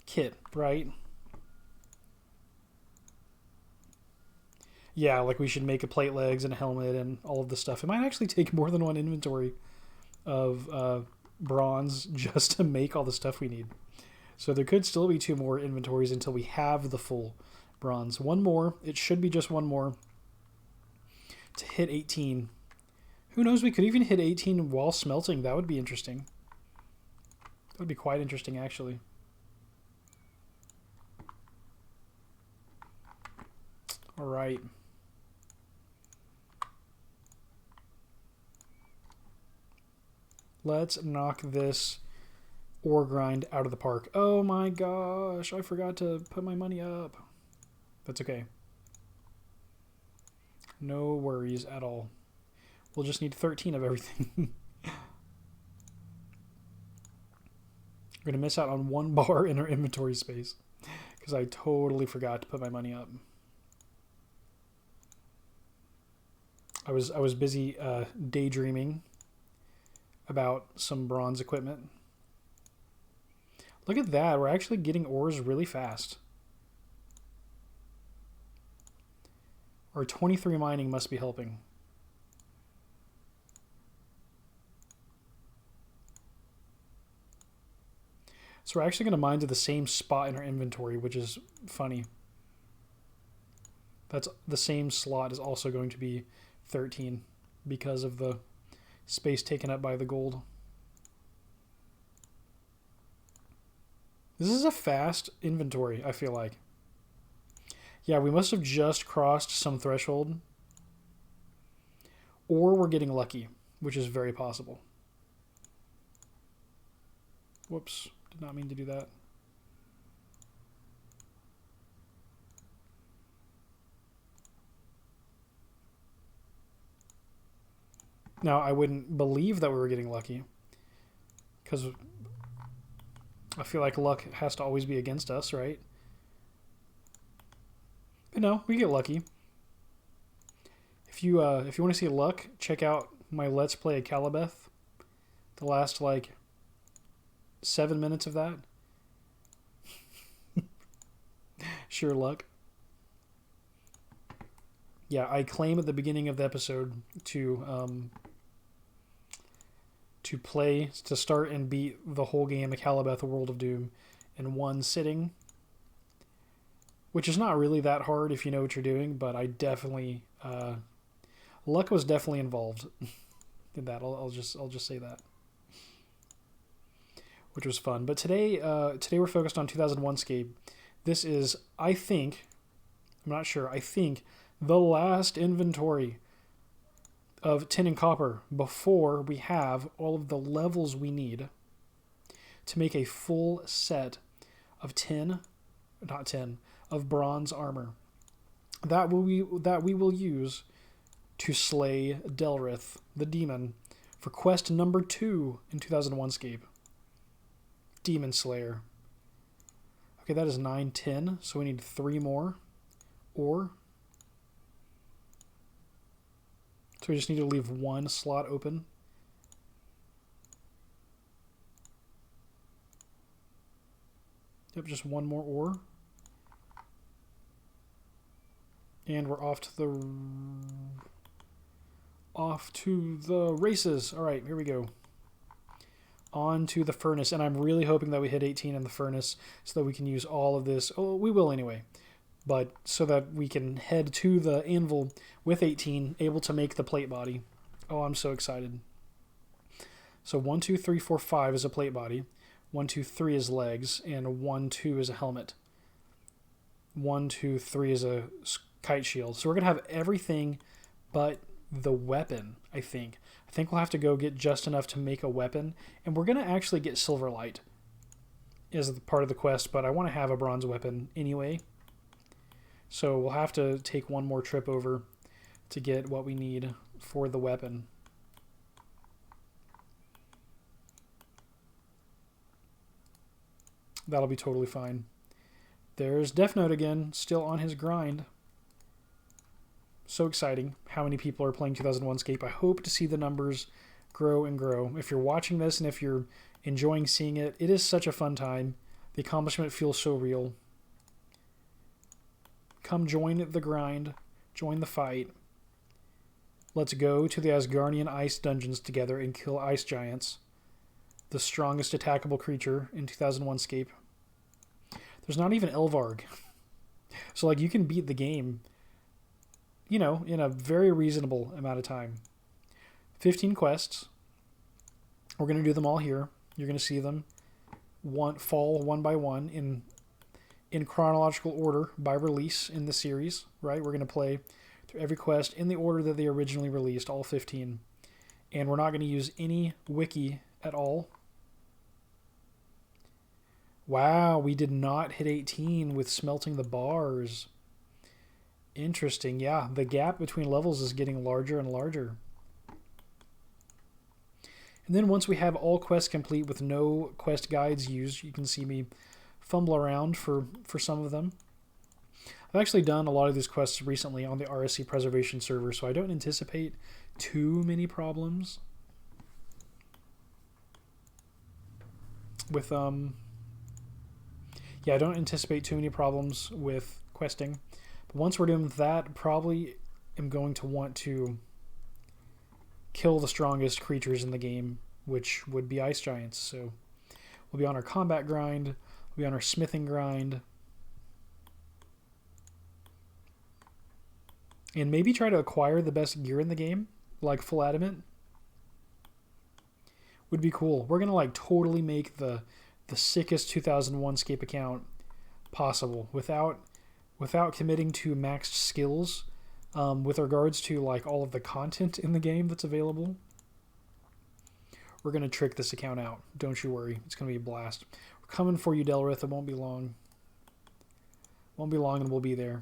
kit, right? Yeah, like we should make a plate legs and a helmet and all of the stuff. It might actually take more than one inventory of bronze just to make all the stuff we need. So there could still be 2 more inventories until we have the full bronze. One more. It should be just one more to hit 18. Who knows? We could even hit 18 while smelting. That would be interesting. That would be quite interesting, actually. All right. Let's knock this ore grind out of the park. Oh my gosh, I forgot to put my money up. That's okay. No worries at all. We'll just need 13 of everything. We're going to miss out on 1 bar in our inventory space because I totally forgot to put my money up. I was busy daydreaming about some bronze equipment. Look at that. We're actually getting ores really fast. Our 23 mining must be helping. So we're actually going to mine to the same spot in our inventory, which is funny. That's the same slot is also going to be 13 because of the space taken up by the gold. This is a fast inventory, I feel like. Yeah, we must have just crossed some threshold. or we're getting lucky, which is very possible. Whoops, did not mean to do that. Now, I wouldn't believe that we were getting lucky, because I feel like luck has to always be against us, right? But no, we get lucky. If you want to see luck, check out my Let's Play of Calibeth. The last, like, 7 minutes of that. Sure luck. Yeah, I claim at the beginning of the episode to start and beat the whole game of Calibeth, A World of Doom, in one sitting, which is not really that hard if you know what you're doing, but I definitely luck was definitely involved in that. I'll just say that, which was fun. But today we're focused on 2001Scape. This is, I think, I'm not sure, I think the last inventory of tin and copper before we have all of the levels we need to make a full set of of bronze armor that we will use to slay Delrith, the demon, for quest number 2 in 2001Scape. Demon Slayer. Okay, that is 9, 10, so we need 3 more. Or so we just need to leave 1 slot open. Yep, just 1 more ore. And we're off to the races. All right, here we go. On to the furnace, and I'm really hoping that we hit 18 in the furnace so that we can use all of this. Oh, we will anyway. But so that we can head to the anvil with 18, able to make the plate body. Oh, I'm so excited. So 1, 2, 3, 4, 5 is a plate body. 1, 2, 3 is legs, and 1, 2 is a helmet. 1, 2, 3 is a kite shield. So we're going to have everything but the weapon, I think. I think we'll have to go get just enough to make a weapon, and we're going to actually get Silverlight as part of the quest, but I want to have a bronze weapon anyway. So we'll have to take 1 more trip over to get what we need for the weapon. That'll be totally fine. There's Death Note again, still on his grind. So exciting how many people are playing 2001Scape. I hope to see the numbers grow and grow. If you're watching this and if you're enjoying seeing it, it is such a fun time. The accomplishment feels so real. Come join the grind. Join the fight. Let's go to the Asgardian ice dungeons together and kill ice giants. The strongest attackable creature in 2001Scape. There's not even Elvarg. So, like, you can beat the game, you know, in a very reasonable amount of time. 15 quests. We're going to do them all here. You're going to see them fall one by one in chronological order by release in the series, right? We're going to play through every quest in the order that they originally released, all 15. And we're not going to use any wiki at all. Wow, we did not hit 18 with smelting the bars. Interesting. Yeah, the gap between levels is getting larger and larger. And then once we have all quests complete with no quest guides used, you can see me fumble around for some of them. I've actually done a lot of these quests recently on the RSC preservation server, so I don't anticipate too many problems with I don't anticipate too many problems with questing. But once we're doing that, probably am going to want to kill the strongest creatures in the game, which would be ice giants. So we'll be on our combat grind, we'll be on our smithing grind, and maybe try to acquire the best gear in the game, like full adamant. Would be cool. We're gonna like totally make the sickest 2001Scape account possible without committing to maxed skills. with regards to like all of the content in the game that's available. We're going to trick this account out. Don't you worry. It's going to be a blast. We're coming for you, Delrith. It won't be long. Won't be long and we'll be there.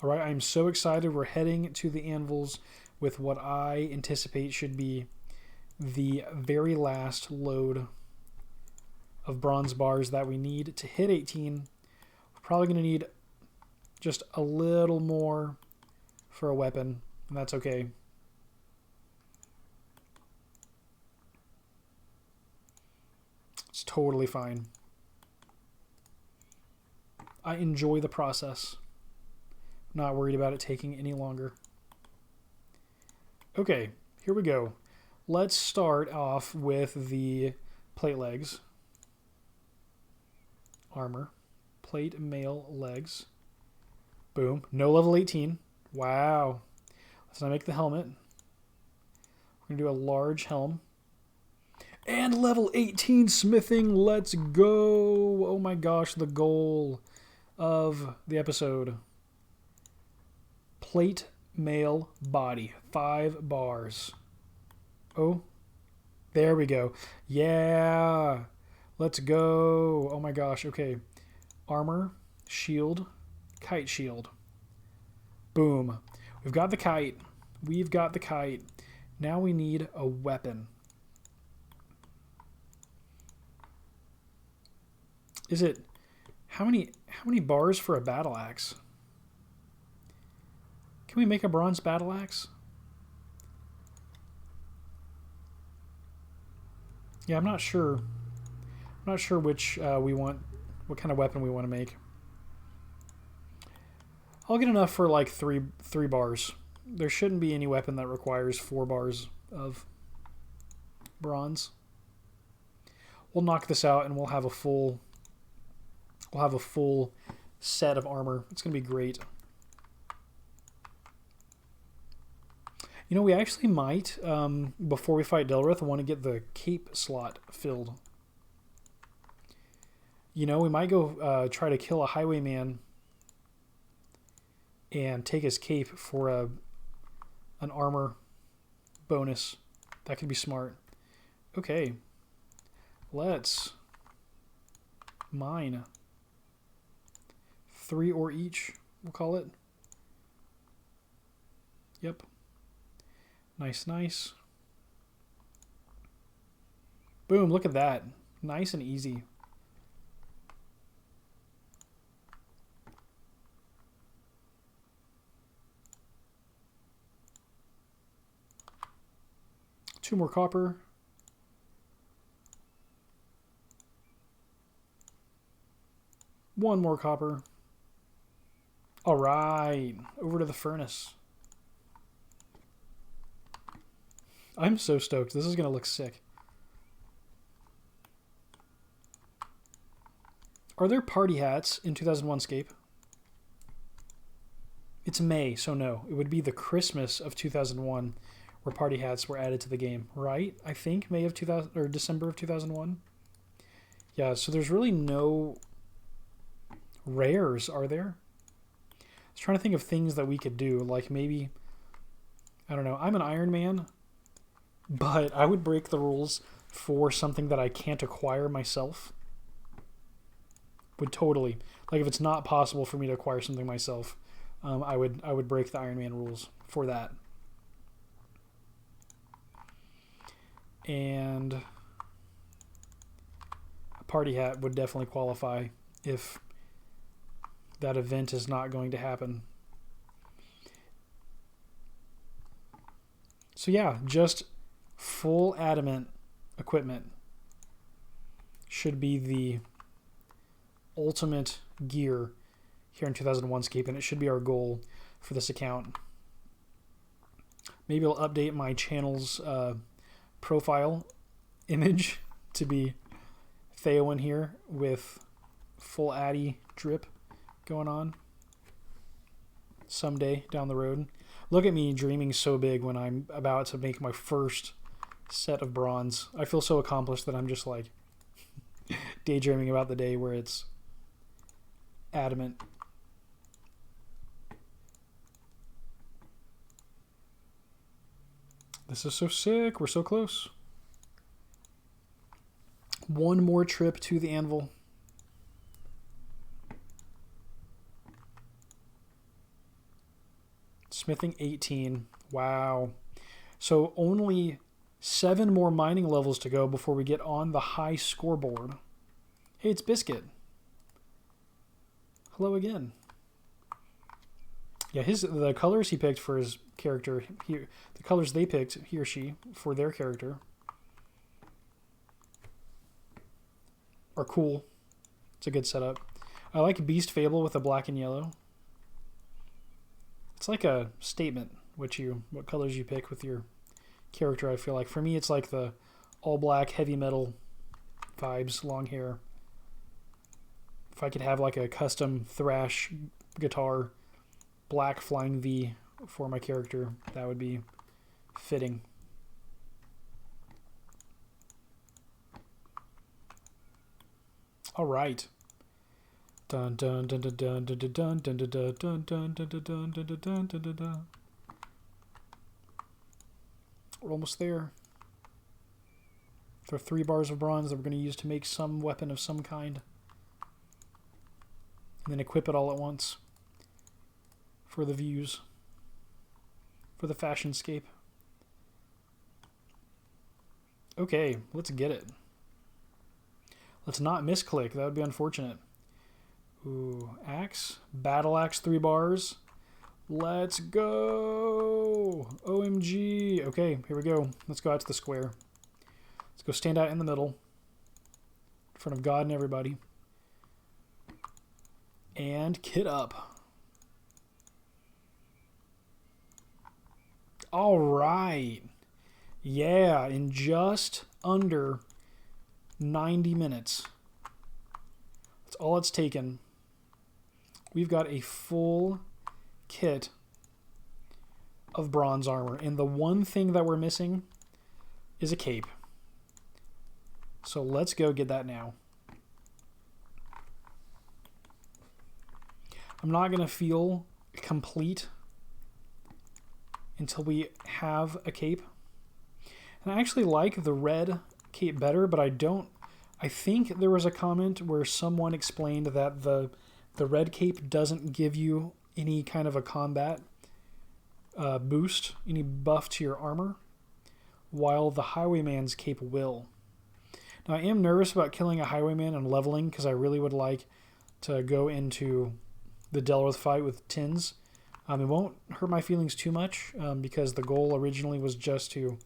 All right, I'm so excited. We're heading to the anvils with what I anticipate should be the very last load of bronze bars that we need to hit 18. We're probably going to need just a little more for a weapon, and that's okay. It's totally fine. I enjoy the process. Not worried about it taking any longer. Okay, here we go. Let's start off with the plate legs. Armor. Plate mail legs. Boom. No level 18. Wow. Let's now make the helmet. We're going to do a large helm. And level 18 smithing. Let's go. Oh my gosh, the goal of the episode. Plate mail body. 5 bars. Oh, there we go. Yeah. Let's go. Oh my gosh. Okay. Armor, shield, kite shield. Boom. We've got the kite. We've got the kite. Now we need a weapon. Is it how many bars for a battle axe? Can we make a bronze battle axe? Yeah, I'm not sure. I'm not sure which we want, what kind of weapon we want to make. I'll get enough for like three bars. There shouldn't be any weapon that requires 4 bars of bronze. We'll knock this out and we'll have a full set of armor. It's gonna be great. You know, we actually might, before we fight Delrith, want to get the cape slot filled. You know, we might go try to kill a highwayman and take his cape for an armor bonus. That could be smart. Okay. Let's mine. 3 ore each, we'll call it. Yep. Nice, nice. Boom, look at that. Nice and easy. Two more copper. One more copper. All right, over to the furnace. I'm so stoked. This is going to look sick. Are there party hats in 2001Scape? It's May, so no. It would be the Christmas of 2001 where party hats were added to the game, right? I think May of 2000 or December of 2001. Yeah, so there's really no rares, are there? I was trying to think of things that we could do, like maybe, I don't know, I'm an Ironman, but I would break the rules for something that I can't acquire myself. Would totally, like if it's not possible for me to acquire something myself, I would break the Ironman rules for that. And a party hat would definitely qualify if that event is not going to happen. So yeah, just full adamant equipment should be the ultimate gear here in 2001Scape, and it should be our goal for this account. Maybe I'll update my channel's profile image to be Theoin here with full Addy drip going on someday down the road. Look at me dreaming so big when I'm about to make my first set of bronze. I feel so accomplished that I'm just like daydreaming about the day where it's adamant. This is so sick. We're so close. One more trip to the anvil. Smithing 18. Wow. So only 7 more mining levels to go before we get on the high scoreboard. Hey, it's Biscuit. Hello again. Yeah, the colors he picked for his character, the colors they picked, he or she, for their character are cool. It's a good setup. I like Beast Fable with the black and yellow. It's like a statement what colors you pick with your character. I feel like for me it's like the all black heavy metal vibes, long hair. If I could have like a custom thrash guitar, black flying V for my character, that would be fitting. All right. Dun dun dun dun dun dun dun dun dun dun dun dun dun dun dun dun dun. We're almost there. There are 3 bars of bronze that we're going to use to make some weapon of some kind. And then equip it all at once. For the views. For the fashionscape. Okay, let's get it. Let's not misclick. That would be unfortunate. Ooh, axe. Battle axe, 3 bars. Let's go. OMG. Okay, here we go. Let's go out to the square. Let's go stand out in the middle. In front of God and everybody. And kit up. All right. Yeah, in just under 90 minutes. That's all it's taken. We've got a full kit of bronze armor. And the one thing that we're missing is a cape. So let's go get that now. I'm not going to feel complete until we have a cape. And I actually like the red cape better, but I think there was a comment where someone explained that the red cape doesn't give you any kind of a combat boost, any buff to your armor, while the Highwayman's cape will. Now, I am nervous about killing a Highwayman and leveling because I really would like to go into the Delrith fight with tins. It won't hurt my feelings too much because the goal originally was just to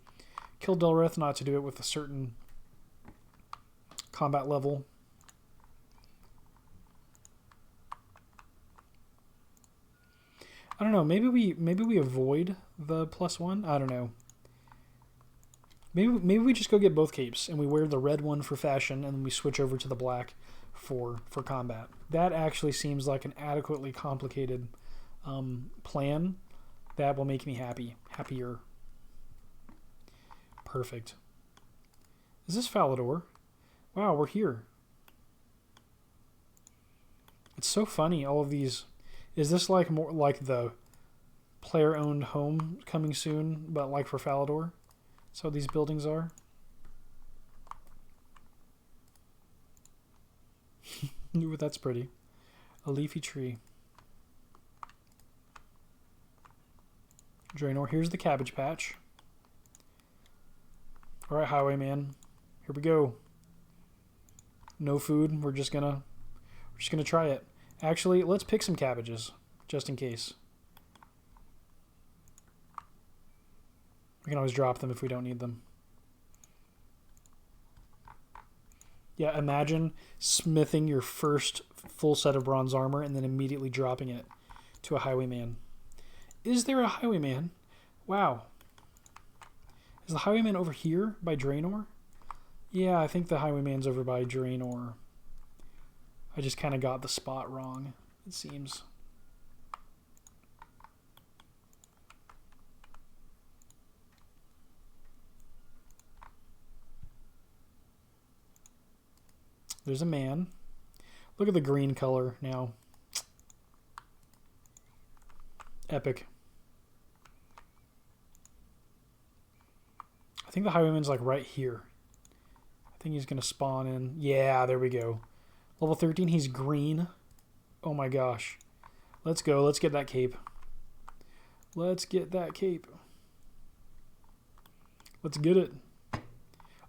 kill Delrith, not to do it with a certain combat level. I don't know. Maybe we avoid the +1. I don't know. Maybe we just go get both capes and we wear the red one for fashion and then we switch over to the black for combat. That actually seems like an adequately complicated plan that will make me happier. Perfect. Is this Falador? Wow, we're here. It's so funny, all of these. Is this like more like the player-owned home coming soon, but like for Falador? That's how these buildings are. Ooh, that's pretty. A leafy tree. Draenor, here's the cabbage patch. Alright, Highwayman. Here we go. No food. We're just gonna try it. Actually, let's pick some cabbages, just in case. We can always drop them if we don't need them. Yeah, imagine smithing your first full set of bronze armor and then immediately dropping it to a Highwayman. Is there a Highwayman? Wow. Is the Highwayman over here by Draenor? Yeah, I think the Highwayman's over by Draenor. I just kind of got the spot wrong, it seems. There's a man. Look at the green color now. Epic. I think the highwayman's like right here. I think he's going to spawn in. Yeah, there we go. Level 13, he's green. Oh my gosh. Let's go. Let's get that cape. Let's get that cape. Let's get it.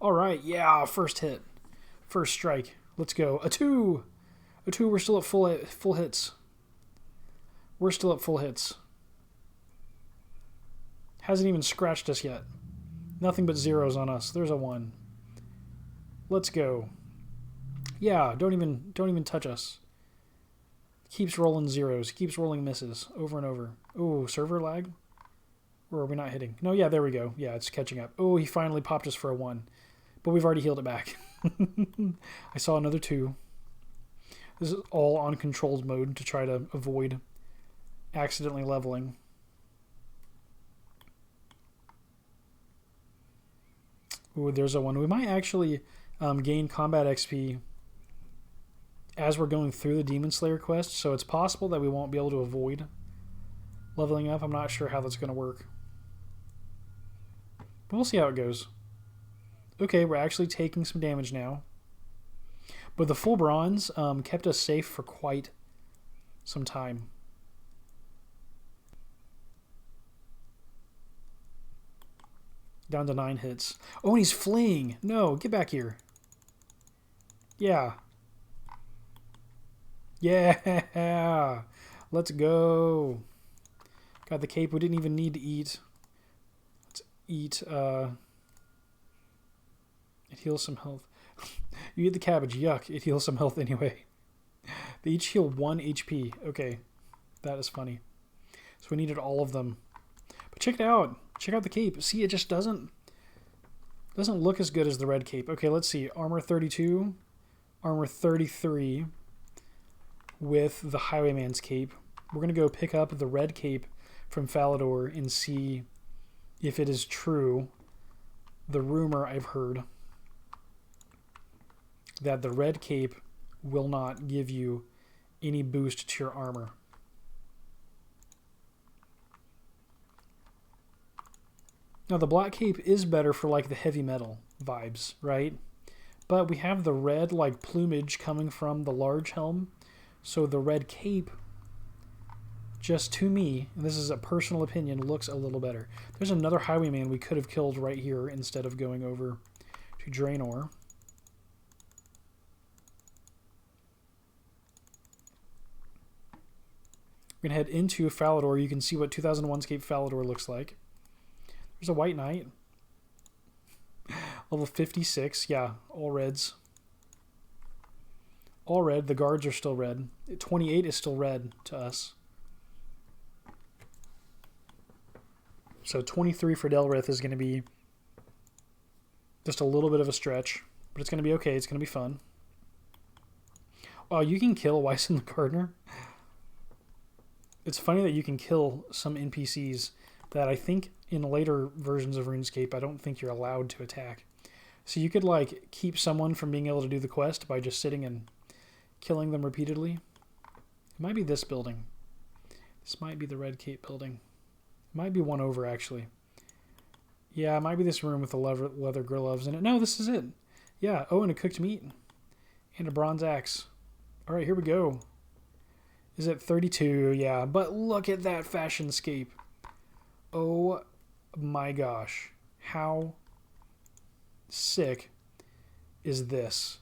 All right. Yeah, first hit. First strike. Let's go. A 2. A 2. We're still at full hits. We're still at full hits. Hasn't even scratched us yet. Nothing but zeros on us. There's a 1. Let's go. Yeah, don't even touch us. Keeps rolling zeros. Keeps rolling misses over and over. Oh, server lag? Or are we not hitting? No, yeah, there we go. Yeah, it's catching up. Oh, he finally popped us for a 1. But we've already healed it back. I saw another 2. This is all on controlled mode to try to avoid accidentally leveling. Ooh, there's a 1. We might actually gain combat XP as we're going through the Demon Slayer quest, so it's possible that we won't be able to avoid leveling up. I'm not sure how that's going to work. But we'll see how it goes. Okay, we're actually taking some damage now. But the full bronze kept us safe for quite some time. Down to 9 hits. Oh, and he's fleeing. No, get back here. Yeah. Yeah. Let's go. Got the cape. We didn't even need to eat. Let's eat. It heals some health. You eat the cabbage. Yuck. It heals some health anyway. They each heal 1 HP. Okay. That is funny. So we needed all of them. But check it out. Check out the cape. See, it just doesn't look as good as the red cape. Okay, let's see. Armor 32, armor 33 with the highwayman's cape. We're going to go pick up the red cape from Falador and see if it is true, the rumor I've heard, that the red cape will not give you any boost to your armor. Now, the black cape is better for, like, the heavy metal vibes, right? But we have the red, like, plumage coming from the large helm. So the red cape, just to me, and this is a personal opinion, looks a little better. There's another highwayman we could have killed right here instead of going over to Draenor. We're going to head into Falador. You can see what 2001Scape Falador looks like. There's a white knight. Level 56. Yeah, all reds. All red. The guards are still red. 28 is still red to us. So 23 for Delrith is going to be just a little bit of a stretch. But it's going to be okay. It's going to be fun. Wow, you can kill Wyson the Gardener. It's funny that you can kill some NPCs that I think in later versions of RuneScape, I don't think you're allowed to attack. So you could, like, keep someone from being able to do the quest by just sitting and killing them repeatedly. It might be this building. This might be the Red Cape building. It might be one over, actually. Yeah, it might be this room with the leather gloves in it. No, this is it. Yeah, oh, and a cooked meat. And a bronze axe. All right, here we go. Is it 32? Yeah, but look at that fashion scape. Oh my gosh. How sick is this?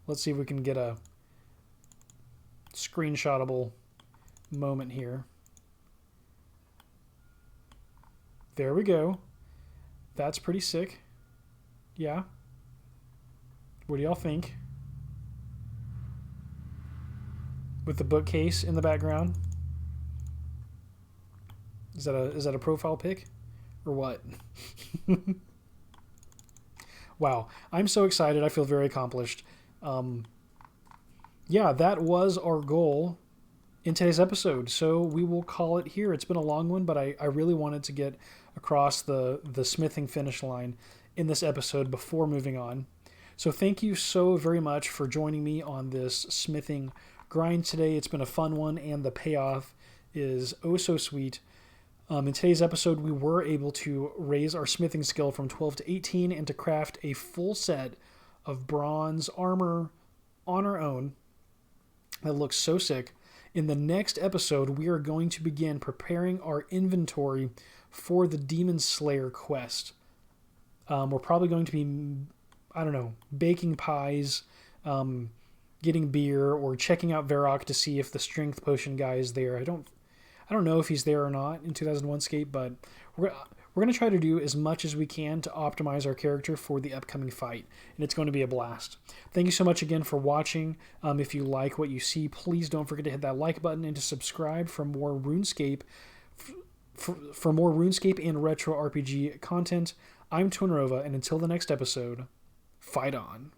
Let's see if we can get a screenshotable moment here. There we go. That's pretty sick. Yeah. What do y'all think? With the bookcase in the background. Is that a profile pic? Or what? Wow. I'm so excited. I feel very accomplished. Yeah, that was our goal in today's episode. So we will call it here. It's been a long one, but I really wanted to get across the smithing finish line in this episode before moving on. So thank you so very much for joining me on this smithing grind today. It's been a fun one, and the payoff is oh so sweet. In today's episode, we were able to raise our smithing skill from 12 to 18 and to craft a full set of bronze armor on our own. That looks so sick. In the next episode, we are going to begin preparing our inventory for the Demon Slayer quest. We're probably going to be, baking pies, getting beer, or checking out Verac to see if the strength potion guy is there. I don't know if he's there or not in 2001Scape, but we're going to try to do as much as we can to optimize our character for the upcoming fight, and it's going to be a blast. Thank you so much again for watching. If you like what you see, please don't forget to hit that like button and to subscribe for more RuneScape, for more RuneScape and retro RPG content. I'm Twinrova, and until the next episode, fight on.